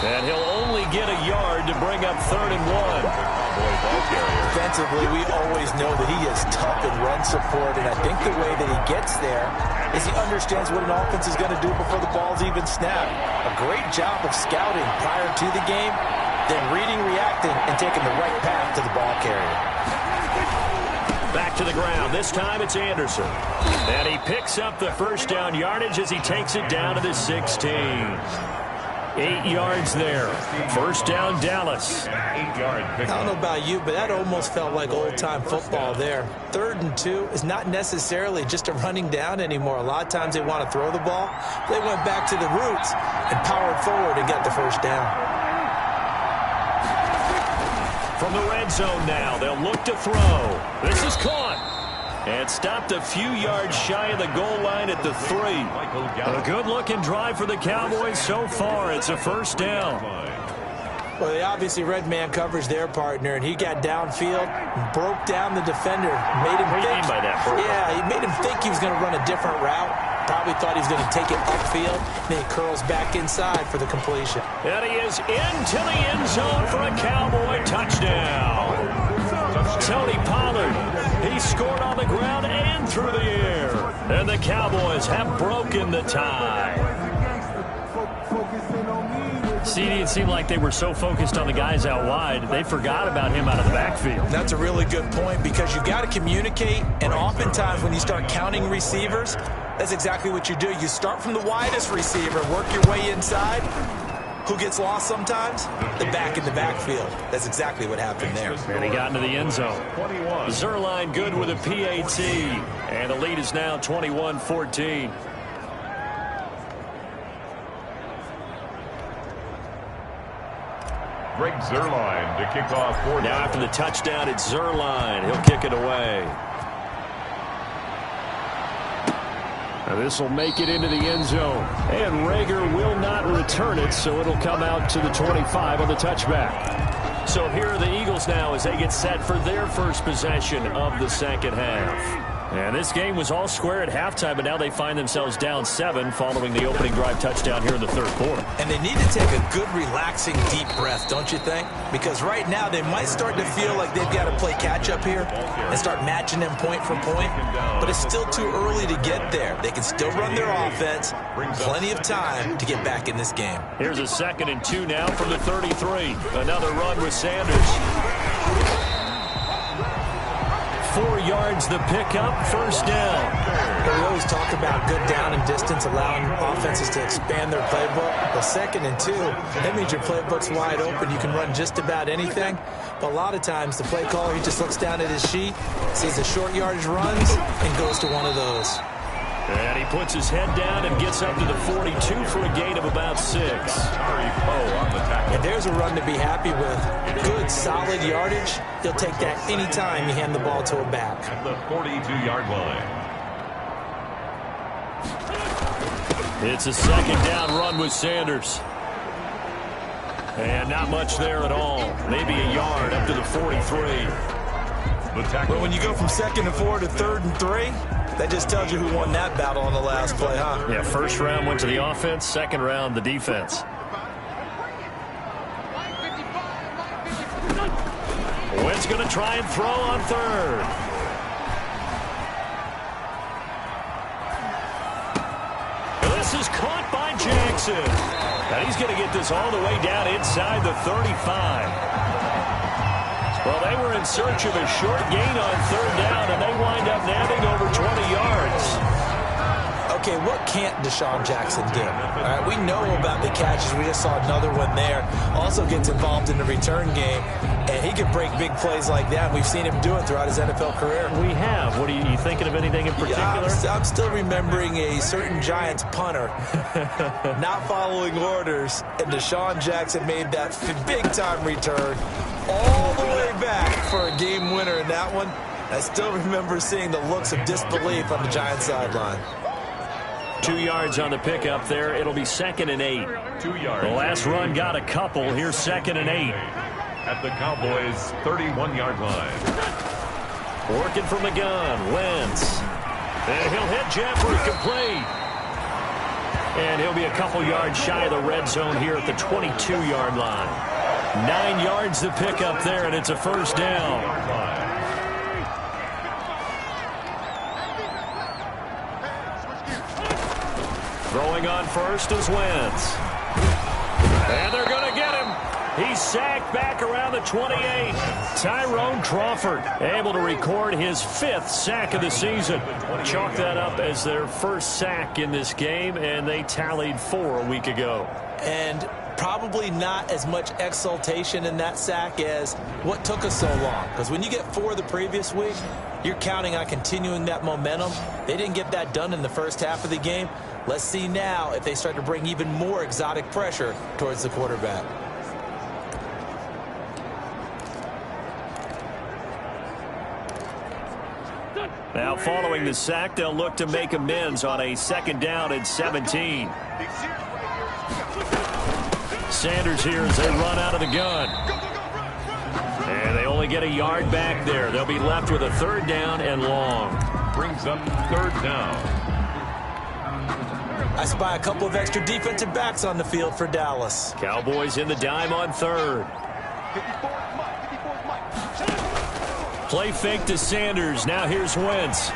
Speaker 2: And he'll only get a yard to bring up 3rd and 1.
Speaker 3: Defensively, we always know that he is tough in run support, and I think the way that he gets there is he understands what an offense is going to do before the ball's even snapped. A great job of scouting prior to the game, then reading, reacting, and taking the right path to the ball carrier.
Speaker 2: Back to the ground. This time it's Anderson. And he picks up the first down yardage as he takes it down to the 16. 8 yards there. First down, Dallas.
Speaker 1: 8 yard pick.
Speaker 3: I don't know about you, but that almost felt like old-time football there. 3rd and 2 is not necessarily just a running down anymore. A lot of times they want to throw the ball. They went back to the roots and powered forward and got the first down.
Speaker 2: From the red zone now, they'll look to throw. This is caught. And stopped a few yards shy of the goal line at the 3. A good-looking drive for the Cowboys so far. It's a first down.
Speaker 3: Well, they obviously read man coverage their partner, and he got downfield, broke down the defender, made him
Speaker 2: What do you
Speaker 3: think.
Speaker 2: mean by that?
Speaker 3: Yeah, he made him think he was going to run a different route. Probably thought he was going to take it upfield. Then he curls back inside for the completion.
Speaker 2: And he is into the end zone for a Cowboy touchdown. Tony Pollard, he scored on the ground and through the air. And the Cowboys have broken the tie. See, it seemed like they were so focused on the guys out wide, they forgot about him out of the backfield.
Speaker 3: That's a really good point because you got to communicate, and oftentimes when you start counting receivers, that's exactly what you do. You start from the widest receiver, work your way inside. Who gets lost sometimes? The back in the backfield. That's exactly what happened there.
Speaker 2: And he got into the end zone. Zerline good with a PAT. And the lead is now 21-14.
Speaker 1: Greg Zerline to kick off.
Speaker 2: Now after the touchdown, it's Zerline. He'll kick it away. This will make it into the end zone. And Rager will not return it, so it'll come out to the 25 on the touchback. So here are the Eagles now as they get set for their first possession of the second half. And this game was all square at halftime, but now they find themselves down 7 following the opening drive touchdown here in the 3rd quarter.
Speaker 3: And they need to take a good, relaxing, deep breath, don't you think? Because right now they might start to feel like they've got to play catch-up here and start matching them point for point. But it's still too early to get there. They can still run their offense. Plenty of time to get back in this game.
Speaker 2: Here's a 2nd and 2 now from the 33. Another run with Sanders. 4 yards the pickup, first down.
Speaker 3: We always talk about good down and distance, allowing offenses to expand their playbook. The 2nd and 2, that means your playbook's wide open. You can run just about anything. But a lot of times the play caller, he just looks down at his sheet, sees the short yardage runs, and goes to one of those.
Speaker 2: And he puts his head down and gets up to the 42 for a gain of about 6.
Speaker 3: And there's a run to be happy with. Good, solid yardage. He'll take that anytime you hand the ball to a back.
Speaker 1: At the 42-yard line.
Speaker 2: It's a 2nd down run with Sanders. And not much there at all. Maybe a yard up to the 43.
Speaker 3: But when you go from 2nd and 4 to 3rd and 3, that just tells you who won that battle on the last play, huh?
Speaker 2: Yeah, first round went to the offense, 2nd round the defense. Wentz going to try and throw on 3rd. This is caught by Jackson. And he's going to get this all the way down inside the 35. Well, they were in search of a short gain on 3rd down, and they wind up nabbing over 20 yards.
Speaker 3: Okay, what can't Deshaun Jackson do? All right, we know about the catches. We just saw another one there. Also gets involved in the return game, and he can break big plays like that. We've seen him do it throughout his NFL career.
Speaker 2: We have. What are you thinking of anything in particular?
Speaker 3: Yeah, I'm still remembering a certain Giants punter not following orders, and Deshaun Jackson made that big-time return all the way back for a game winner in that one. I still remember seeing the looks of disbelief on the Giants sideline.
Speaker 2: 2 yards on the pickup there. It'll be 2nd and 8.
Speaker 1: 2 yards.
Speaker 2: The last run got a couple. Here's 2nd and 8.
Speaker 1: At the Cowboys' 31-yard line.
Speaker 2: Working from the gun. Wentz. And he'll hit Jeffrey, complete. And he'll be a couple yards shy of the red zone here at the 22-yard line. 9 yards to pick up there, and it's a first down. Throwing on first is Wentz. And they're going to get him. He's sacked back around the 28. Tyrone Crawford able to record his 5th sack of the season. Chalk that up as their first sack in this game, and they tallied 4 a week ago.
Speaker 3: And probably not as much exultation in that sack as what took us so long. Because when you get 4 the previous week, you're counting on continuing that momentum. They didn't get that done in the first half of the game. Let's see now if they start to bring even more exotic pressure towards the quarterback.
Speaker 2: Now following the sack, they'll look to make amends on a 2nd down and 17. Sanders here as they run out of the gun. And they only get a yard back there. They'll be left with a 3rd down and long.
Speaker 1: Brings up 3rd down.
Speaker 3: I spy a couple of extra defensive backs on the field for Dallas.
Speaker 2: Cowboys in the dime on 3rd. Play fake to Sanders. Now here's Wentz.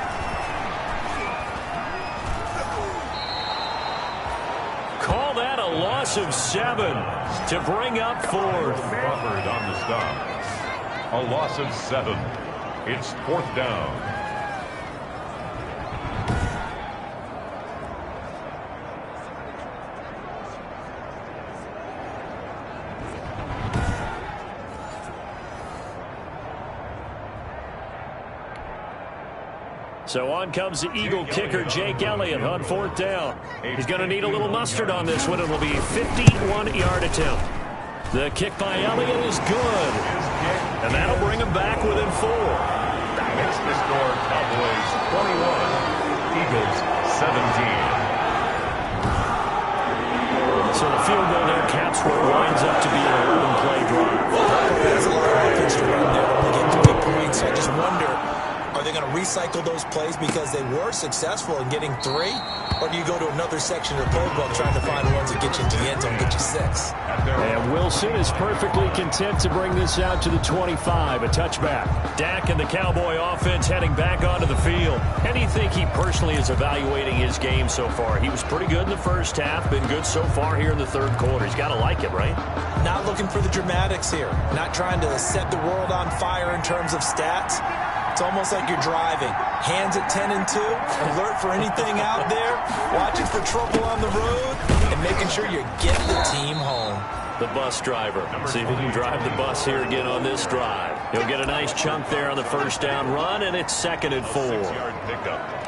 Speaker 2: Call that a loss of 7 to bring up 4th.
Speaker 1: Crawford on the stop. A loss of 7. It's 4th down.
Speaker 2: So on comes the Eagle kicker, Jake Elliott, on 4th down. He's going to need a little mustard on this one. It will be a 51-yard attempt. The kick by Elliott is good. And that'll bring him back within 4.
Speaker 1: It's the score, Cowboys 21, Eagles 17.
Speaker 2: So the field goal there caps what winds up to be an 11-play drive.
Speaker 3: There's a lot of offense to run there when we get 3 points. I just wonder, are they going to recycle those plays because they were successful in getting 3? Or do you go to another section of the playbook trying to find ones that get you into the end zone, get you 6?
Speaker 2: And Wilson is perfectly content to bring this out to the 25, a touchback. Dak and the Cowboy offense heading back onto the field. How do you think he personally is evaluating his game so far? He was pretty good in the first half, been good so far here in the 3rd quarter. He's got to like it, right?
Speaker 3: Not looking for the dramatics here. Not trying to set the world on fire in terms of stats. It's almost like you're driving. Hands at 10 and 2, alert for anything out there, watching for trouble on the road, and making sure you get the team home.
Speaker 2: The bus driver. See if he can drive the bus here again on this drive. He'll get a nice chunk there on the 1st down run, and it's 2nd and 4.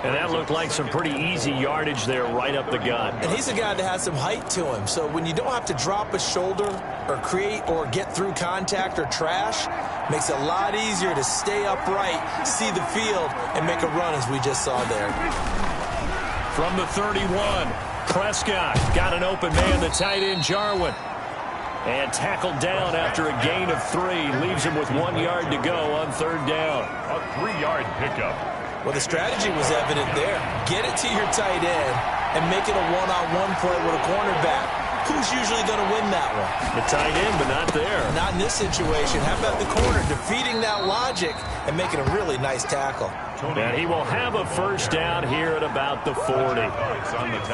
Speaker 2: And that looked like some pretty easy yardage there right up the gut.
Speaker 3: And he's a guy that has some height to him, so when you don't have to drop a shoulder or create or get through contact or trash, makes it a lot easier to stay upright, see the field, and make a run as we just saw there.
Speaker 2: From the 31, Prescott got an open man, the tight end Jarwin. And tackled down after a gain of 3. Leaves him with 1 yard to go on 3rd down.
Speaker 1: A 3-yard pickup.
Speaker 3: Well, the strategy was evident there. Get it to your tight end and make it a one-on-one play with a cornerback. Who's usually going to win that one?
Speaker 2: The tight end, but not there.
Speaker 3: Not in this situation. How about the corner defeating that logic and making a really nice tackle?
Speaker 2: And he will have a 1st down here at about the 40.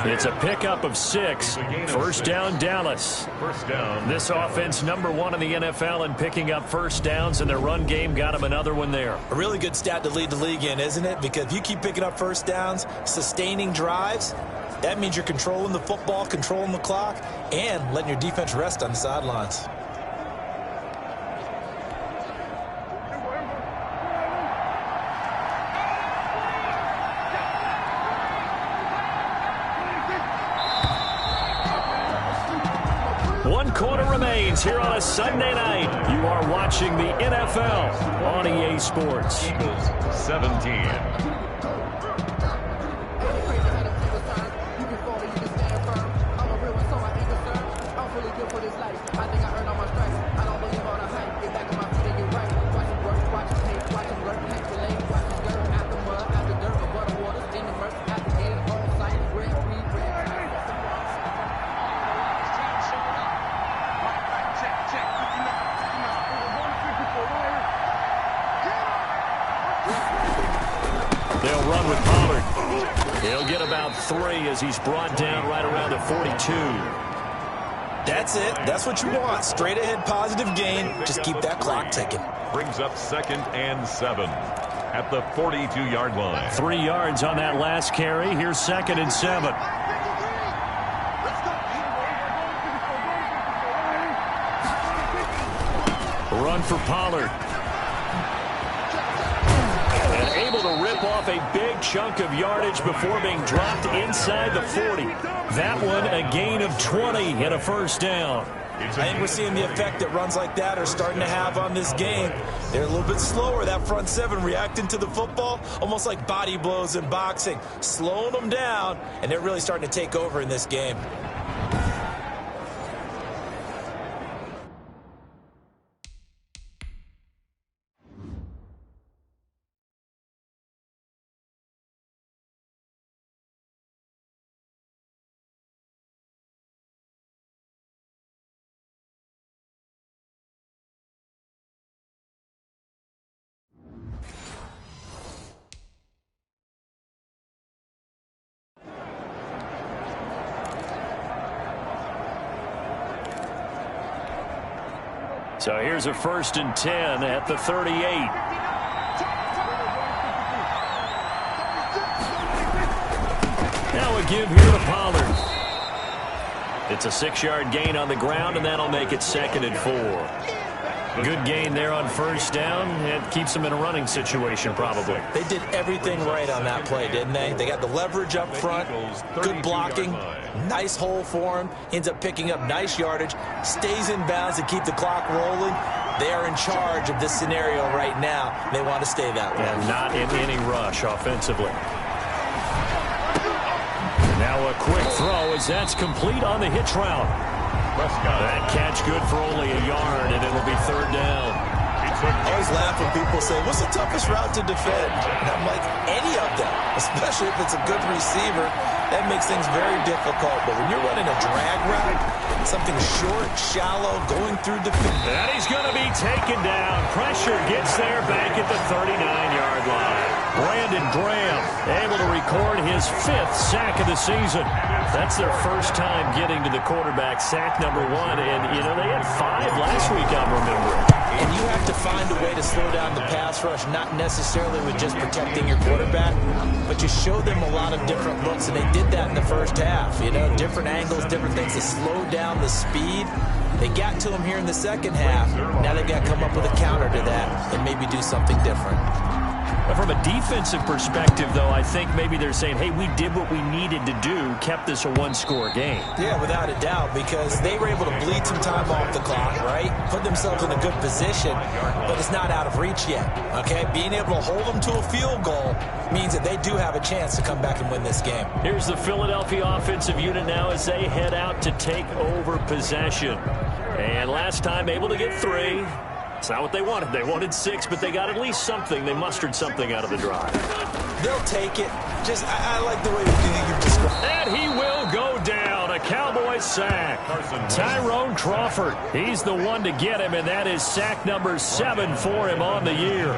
Speaker 2: It's a pickup of 6. 1st down, Dallas. This offense #1 in the NFL in picking up 1st downs, and their run game got him another one there.
Speaker 3: A really good stat to lead the league in, isn't it? Because if you keep picking up 1st downs, sustaining drives, That means you're controlling the football, controlling the clock, and letting your defense rest on the sidelines.
Speaker 2: One quarter remains here on a Sunday night. You are watching the NFL on EA Sports.
Speaker 1: Eagles 17.
Speaker 2: They'll run with Pollard. He'll get about 3 as he's brought down right around the 42.
Speaker 3: That's it. That's what you want. Straight ahead positive gain. Just keep that clock ticking.
Speaker 1: Brings up 2nd and 7 at the 42-yard line.
Speaker 2: 3 yards on that last carry. Here's 2nd and 7. Run for Pollard. And able to rip off a big chunk of yardage before being dropped inside the 40. That one a gain of 20 and a first down.
Speaker 3: I think we're seeing the effect that runs like that are starting to have on this game. They're a little bit slower, that front 7, reacting to the football, almost like body blows in boxing, slowing them down, and they're really starting to take over in this game.
Speaker 2: So here's a 1st and 10 at the 38. Now a give here to Pollard. It's a 6-yard gain on the ground, and that'll make it 2nd and 4. Good gain there on 1st down. It keeps them in a running situation, probably.
Speaker 3: They did everything right on that play, didn't they? They got the leverage up front, good blocking, nice hole for him, ends up picking up nice yardage, stays in bounds to keep the clock rolling. They are in charge of this scenario right now. They want to stay that way.
Speaker 2: And not in any rush offensively. Now a quick throw as that's complete on the hitch route. That catch good for only a yard, and it'll be 3rd down.
Speaker 3: I always laugh when people say, what's the toughest route to defend? And I'm like, any of them, especially if it's a good receiver. That makes things very difficult. But when you're running a drag route, something short, shallow, going through defense.
Speaker 2: And he's going to be taken down. Pressure gets there back at the 39-yard line. Brandon Graham able to record his 5th sack of the season. That's their first time getting to the quarterback, sack number 1. And, you know, they had 5 last week, I'm remembering.
Speaker 3: And you have to find a way to slow down the pass rush, not necessarily with just protecting your quarterback, but you show them a lot of different looks, and they did that in the first half. You know, different angles, different things to slow down the speed. They got to him here in the second half. Now they've got to come up with a counter to that and maybe do something different.
Speaker 2: From a defensive perspective, though, I think maybe they're saying, hey, we did what we needed to do, kept this a 1-score game.
Speaker 3: Yeah, without a doubt, because they were able to bleed some time off the clock, right? Put themselves in a good position, but it's not out of reach yet, okay? Being able to hold them to a field goal means that they do have a chance to come back and win this game.
Speaker 2: Here's the Philadelphia offensive unit now as they head out to take over possession. And last time able to get 3. It's not what they wanted. They wanted 6, but they got at least something. They mustered something out of the drive.
Speaker 3: They'll take it. Just, I like the way you've described it.
Speaker 2: And he will go down. A Cowboys sack. Tyrone Crawford. He's the one to get him, and that is sack number 7 for him on the year.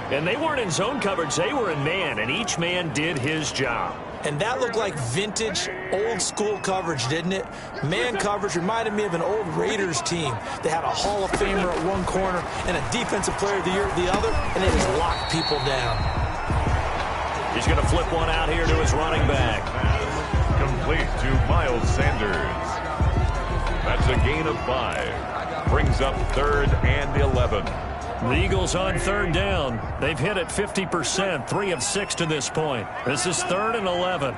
Speaker 2: And they weren't in zone coverage. They were in man, and each man did his job.
Speaker 3: And that looked like vintage, old-school coverage, didn't it? Man coverage reminded me of an old Raiders team. They had a Hall of Famer at one corner and a Defensive Player of the Year at the other, and they just locked people down.
Speaker 2: He's going to flip one out here to his running back.
Speaker 1: Complete to Miles Sanders. That's a gain of 5. Brings up 3rd and 11.
Speaker 2: The Eagles on 3rd down. They've hit it 50%, 3 of 6 to this point. This is 3rd and 11.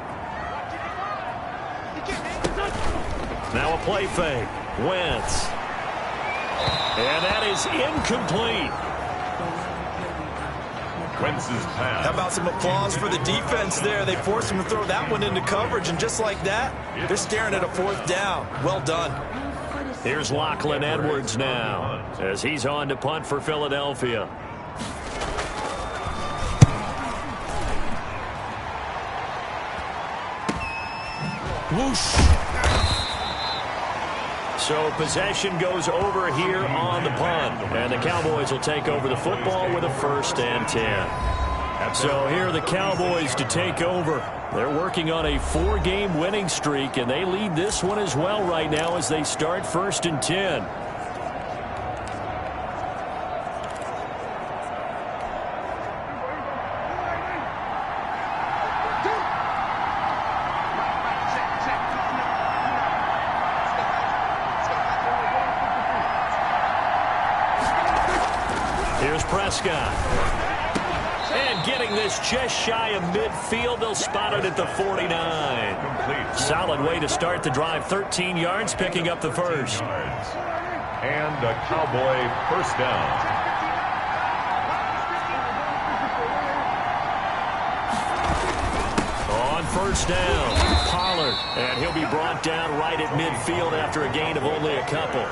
Speaker 2: Now a play fake. Wentz. And that is incomplete.
Speaker 1: Wentz's pass.
Speaker 3: How about some applause for the defense there? They forced him to throw that one into coverage, and just like that, they're staring at a 4th down. Well done.
Speaker 2: Here's Lachlan Edwards now as he's on to punt for Philadelphia.
Speaker 3: Whoosh.
Speaker 2: So possession goes over here on the punt, and the Cowboys will take over the football with a 1st and 10. So here are the Cowboys to take over. They're working on a 4-game winning streak, and they lead this one as well right now as they start 1st and 10. Here's Prescott. And getting this just shy of midfield. They'll spot it at the 49. Solid way to start the drive. 13 yards, picking up the 1st.
Speaker 1: And a Cowboy 1st down.
Speaker 2: On 1st down, Pollard. And he'll be brought down right at midfield after a gain of only a couple.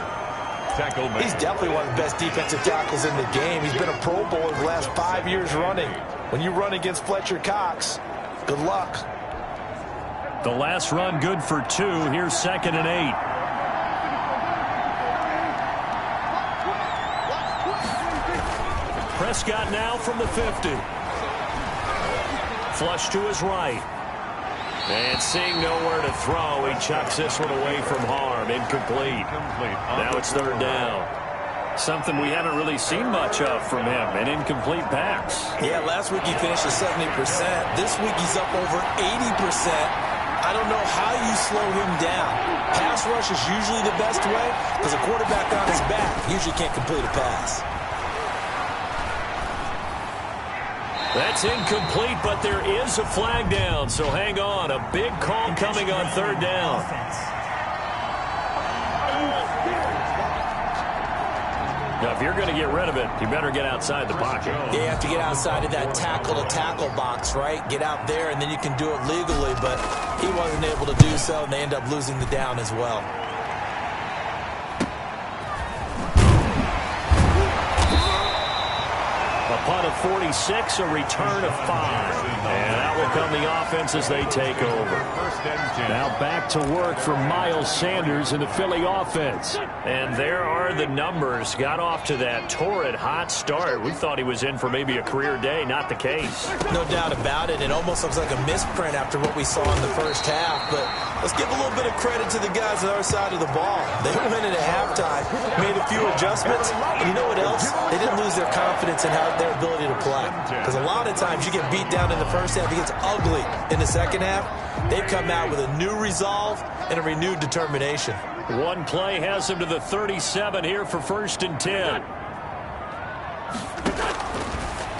Speaker 3: He's definitely one of the best defensive tackles in the game. He's been a Pro Bowler the last 5 years running. When you run against Fletcher Cox, good luck.
Speaker 2: The last run good for 2. Here's 2nd and 8. Prescott now from the 50. Flush to his right. And seeing nowhere to throw, he chucks this one away from harm. Incomplete. Now it's 3rd down. Something we haven't really seen much of from him, an incomplete pass.
Speaker 3: Yeah, last week he finished at 70%. This week he's up over 80%. I don't know how you slow him down. Pass rush is usually the best way because a quarterback on his back usually can't complete a pass.
Speaker 2: That's incomplete, but there is a flag down, so hang on. A big call coming on 3rd down. Now, if you're going to get rid of it, you better get outside the pocket.
Speaker 3: You have to get outside of that tackle-to-tackle box, right? Get out there, and then you can do it legally, but he wasn't able to do so, and they end up losing the down as well.
Speaker 2: A punt of 46, a return of 5. And out will come the offense as they take over. Now back to work for Miles Sanders in the Philly offense. And there are the numbers. Got off to that torrid hot start. We thought he was in for maybe a career day. Not the case.
Speaker 3: No doubt about it. It almost looks like a misprint after what we saw in the first half. But let's give a little bit of credit to the guys on our side of the ball. They went in at halftime, made a few adjustments. And you know what else? They didn't lose their confidence in their ability to play. Because a lot of times you get beat down in the first half, it gets ugly in the second half. They've come out with a new resolve and a renewed determination.
Speaker 2: One play has them to the 37 here for 1st and 10.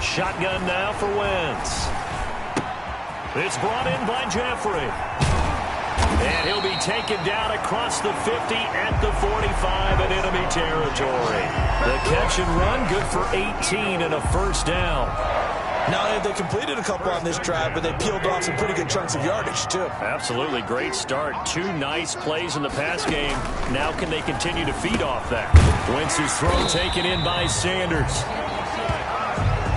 Speaker 2: Shotgun now for Wentz. It's brought in by Jeffrey. And he'll be taken down across the 50 at the 45 in enemy territory. The catch and run good for 18 and a 1st down.
Speaker 3: Now, they completed a couple on this drive, but they peeled off some pretty good chunks of yardage, too.
Speaker 2: Absolutely great start. 2 nice plays in the pass game. Now can they continue to feed off that? Wentz's throw taken in by Sanders.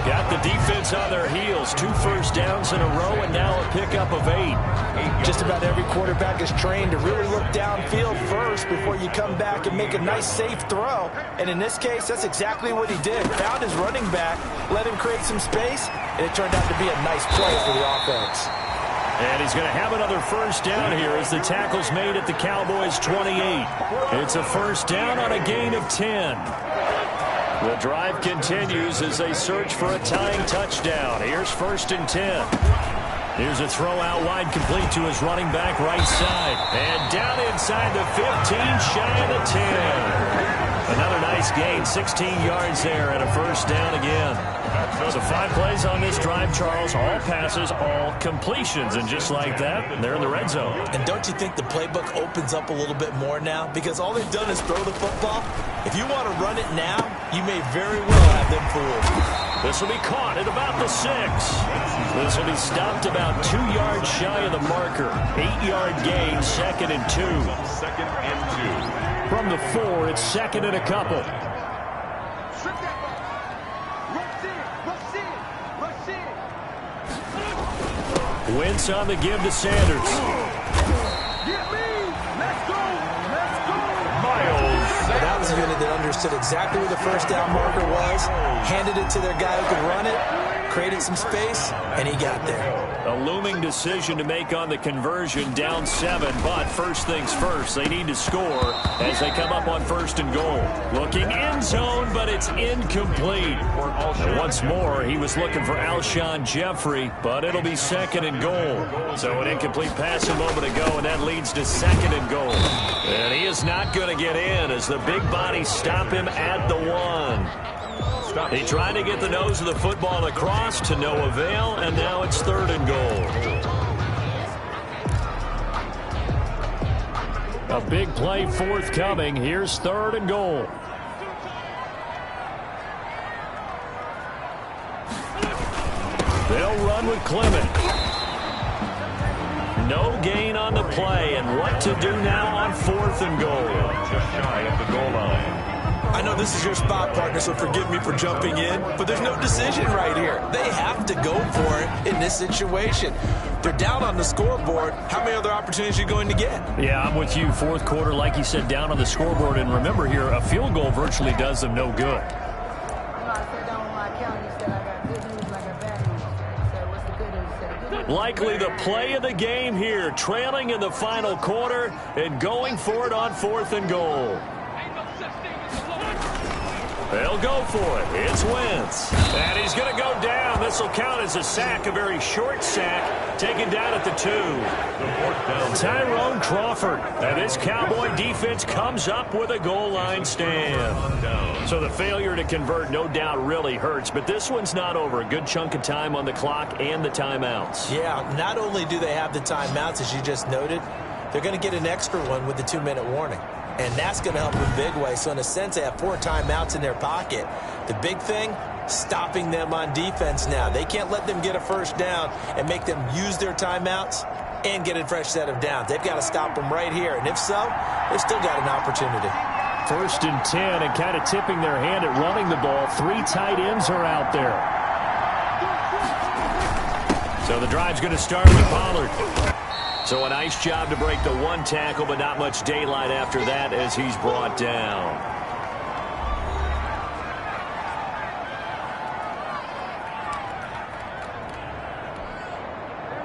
Speaker 2: Got the defense on their heels. 2 first downs in a row, and now a pickup of 8.
Speaker 3: Just about every quarterback is trained to really look downfield first before you come back and make a nice, safe throw. And in this case, that's exactly what he did. Found his running back, let him create some space, and it turned out to be a nice play for the offense.
Speaker 2: And he's going to have another first down here as the tackle's made at the Cowboys' 28. It's a first down on a gain of 10. The drive continues as they search for a tying touchdown. Here's 1st and 10. Here's a throw out wide, complete to his running back right side. And down inside the 15, shy of the 10. Another nice gain, 16 yards there and a first down again. So 5 plays on this drive, Charles. All passes, all completions. And just like that, they're in the red zone.
Speaker 3: And don't you think the playbook opens up a little bit more now? Because all they've done is throw the football. If you want to run it now, you may very well have them fooled.
Speaker 2: This will be caught at about the 6. This will be stopped about 2 yards shy of the marker. 8-yard gain, 2nd and 2.
Speaker 1: 2nd and 2.
Speaker 2: From the 4, it's 2nd and a couple. Wentz on the give to Sanders.
Speaker 3: That was a unit that understood exactly where the first down marker was, handed it to their guy who could run it, created some space, and he got there.
Speaker 2: A looming decision to make on the conversion, down 7, but first things first, they need to score as they come up on 1st and goal. Looking end zone, but it's incomplete. And once more, he was looking for Alshon Jeffrey, but it'll be 2nd and goal. So an incomplete pass a moment ago, and that leads to 2nd and goal. And he is not going to get in as the big bodies stop him at the 1. He tried to get the nose of the football across to no avail, and now it's 3rd and goal. A big play forthcoming. Here's 3rd and goal. They'll run with Clement. No gain on the play, and what to do now on 4th and goal.
Speaker 1: Just shy of the goal line.
Speaker 3: I know this is your spot, partner, so forgive me for jumping in, but there's no decision right here. They have to go for it in this situation. They're down on the scoreboard. How many other opportunities are you going to get?
Speaker 2: Yeah, I'm with you. 4th quarter, like you said, down on the scoreboard. And remember here, a field goal virtually does them no good. Likely the play of the game here, trailing in the final quarter and going for it on 4th and goal. They'll go for it. It's Wentz. And he's going to go down. This will count as a sack, a very short sack, taken down at the 2. Tyrone Crawford. And this Cowboy defense comes up with a goal line stand. So the failure to convert no doubt really hurts, but this one's not over. A good chunk of time on the clock and the timeouts.
Speaker 3: Yeah, not only do they have the timeouts, as you just noted, they're going to get an extra one with the 2-minute warning. And that's going to help in a big way. So in a sense, they have 4 timeouts in their pocket. The big thing, stopping them on defense now. They can't let them get a first down and make them use their timeouts and get a fresh set of downs. They've got to stop them right here. And if so, they've still got an opportunity.
Speaker 2: 1st and 10, and kind of tipping their hand at running the ball. 3 tight ends are out there. So the drive's going to start with Pollard. So a nice job to break the 1 tackle, but not much daylight after that as he's brought down.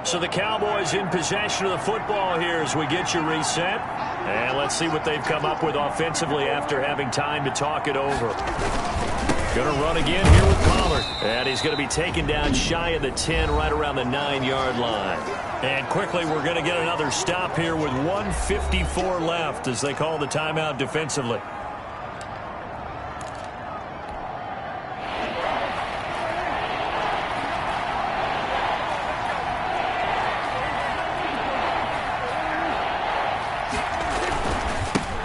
Speaker 2: So the Cowboys in possession of the football here as we get you reset. And let's see what they've come up with offensively after having time to talk it over. Going to run again here with Pollard. And he's going to be taken down shy of the 10, right around the 9-yard line. And quickly, we're going to get another stop here with 1:54 left as they call the timeout defensively.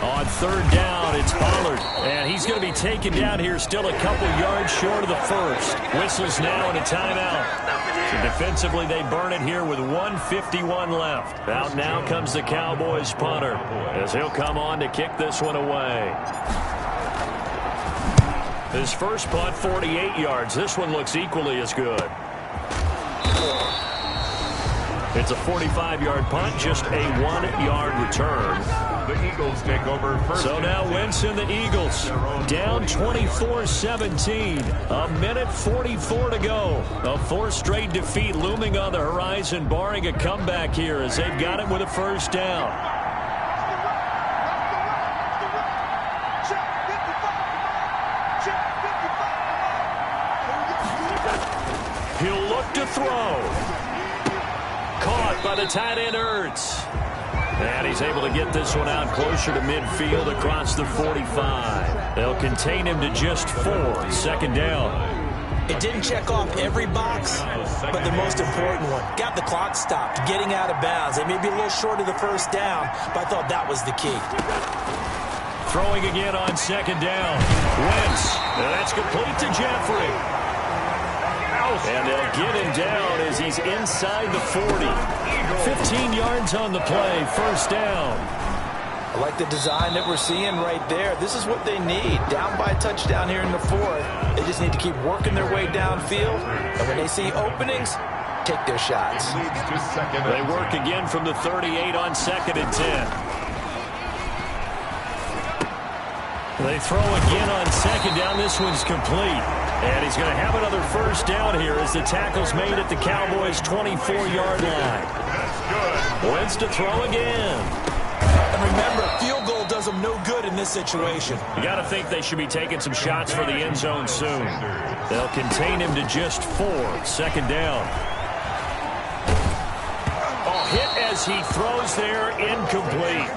Speaker 2: On 3rd down, it's Pollard. And he's going to be taken down here still a couple yards short of the 1st. Whistles now and a timeout. So defensively, they burn it here with 1:51 left. Out now comes the Cowboys punter as he'll come on to kick this one away. His first punt, 48 yards. This one looks equally as good. It's a 45-yard punt, just a 1-yard return.
Speaker 1: The Eagles take over first.
Speaker 2: So now Wentz and the Eagles down 24-17. A minute 44 to go. A 4th straight defeat looming on the horizon, barring a comeback here as they've got it with a first down. He'll look to throw. caught by the tight end Ertz. And he's able to get this one out closer to midfield across the 45. They'll contain him to just 4. Second down.
Speaker 3: It didn't check off every box, but the most important one. Got the clock stopped, getting out of bounds. They may be a little short of the first down, but I thought that was the key.
Speaker 2: Throwing again on second down. Wentz. And that's complete to Jeffrey. And they'll get him down as he's inside the 40. 15 yards on the play. First down.
Speaker 3: I like the design that we're seeing right there. This is what they need. Down by a touchdown here in the 4th. They just need to keep working their way downfield. And when they see openings, take their shots.
Speaker 2: They work again from the 38 on 2nd and 10. They throw again on second down. This one's complete. And he's going to have another first down here as the tackle's made at the Cowboys' 24-yard line. Wentz to throw again.
Speaker 3: And remember, field goal does them no good in this situation.
Speaker 2: You got to think they should be taking some shots for the end zone soon. They'll contain him to just 4. Second down. Hit as he throws there, incomplete.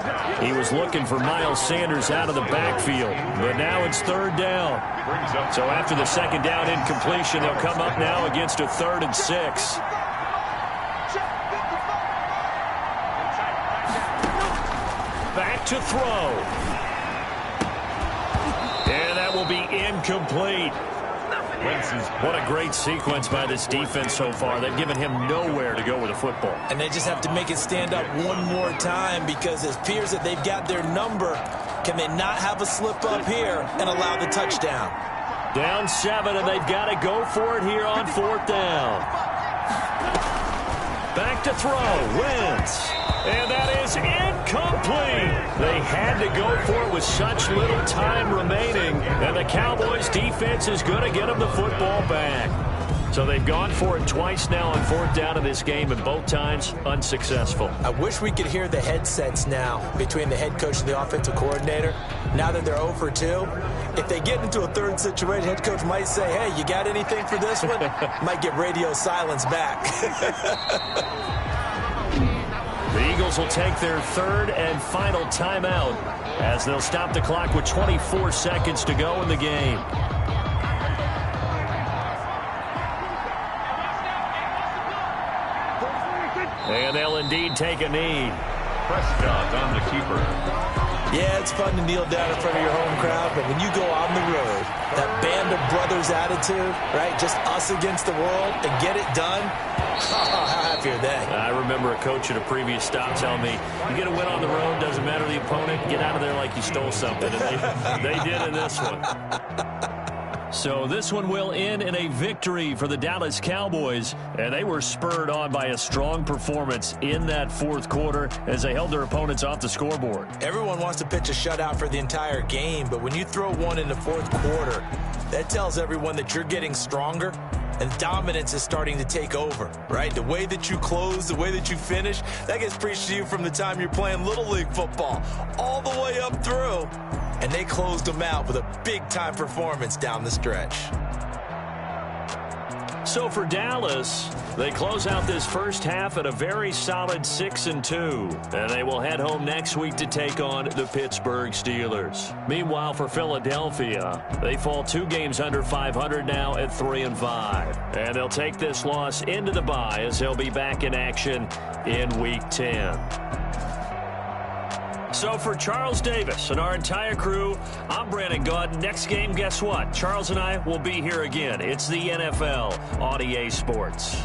Speaker 2: He was looking for Miles Sanders out of the backfield, but now it's third down. So after the second down incompletion, they'll come up now against a 3rd and 6. Back to throw. And that will be incomplete. What a great sequence by this defense so far. They've given him nowhere to go with the football.
Speaker 3: And they just have to make it stand up one more time because it appears that they've got their number. Can they not have a slip up here and allow the touchdown?
Speaker 2: Down 7, and they've got to go for it here on 4th down. Back to throw. Wentz. And that is incomplete. They had to go for it with such little time remaining. And the Cowboys defense is going to get them the football back. So they've gone for it twice now on 4th down in this game, and both times unsuccessful.
Speaker 3: I wish we could hear the headsets now between the head coach and the offensive coordinator. Now that they're 0 for 2, if they get into a 3rd situation, head coach might say, hey, you got anything for this one? Might get radio silence back.
Speaker 2: The Eagles will take their 3rd and final timeout as they'll stop the clock with 24 seconds to go in the game. And they'll indeed take a knee.
Speaker 1: Prescott on the keeper.
Speaker 3: Yeah, it's fun to kneel down in front of your home crowd, but when you go on the road, that band of brothers attitude, right, just us against the world, and get it done, how happy are they?
Speaker 2: I remember a coach at a previous stop telling me, you get a win on the road, doesn't matter the opponent, get out of there like you stole something. And they did in this one. So this one will end in a victory for the Dallas Cowboys, and they were spurred on by a strong performance in that 4th quarter as they held their opponents off the scoreboard.
Speaker 3: Everyone wants to pitch a shutout for the entire game, but when you throw one in the 4th quarter, that tells everyone that you're getting stronger and dominance is starting to take over, right? The way that you close, the way that you finish, that gets preached to you from the time you're playing Little League football all the way up through. And they closed them out with a big-time performance down the stretch.
Speaker 2: So for Dallas, they close out this first half at a very solid 6-2. And they will head home next week to take on the Pittsburgh Steelers. Meanwhile, for Philadelphia, they fall 2 games under 500 now at 3-5. And they'll take this loss into the bye as they'll be back in action in Week 10. So for Charles Davis and our entire crew, I'm Brandon Gaudin. Next game, guess what? Charles and I will be here again. It's the NFL on EA Sports.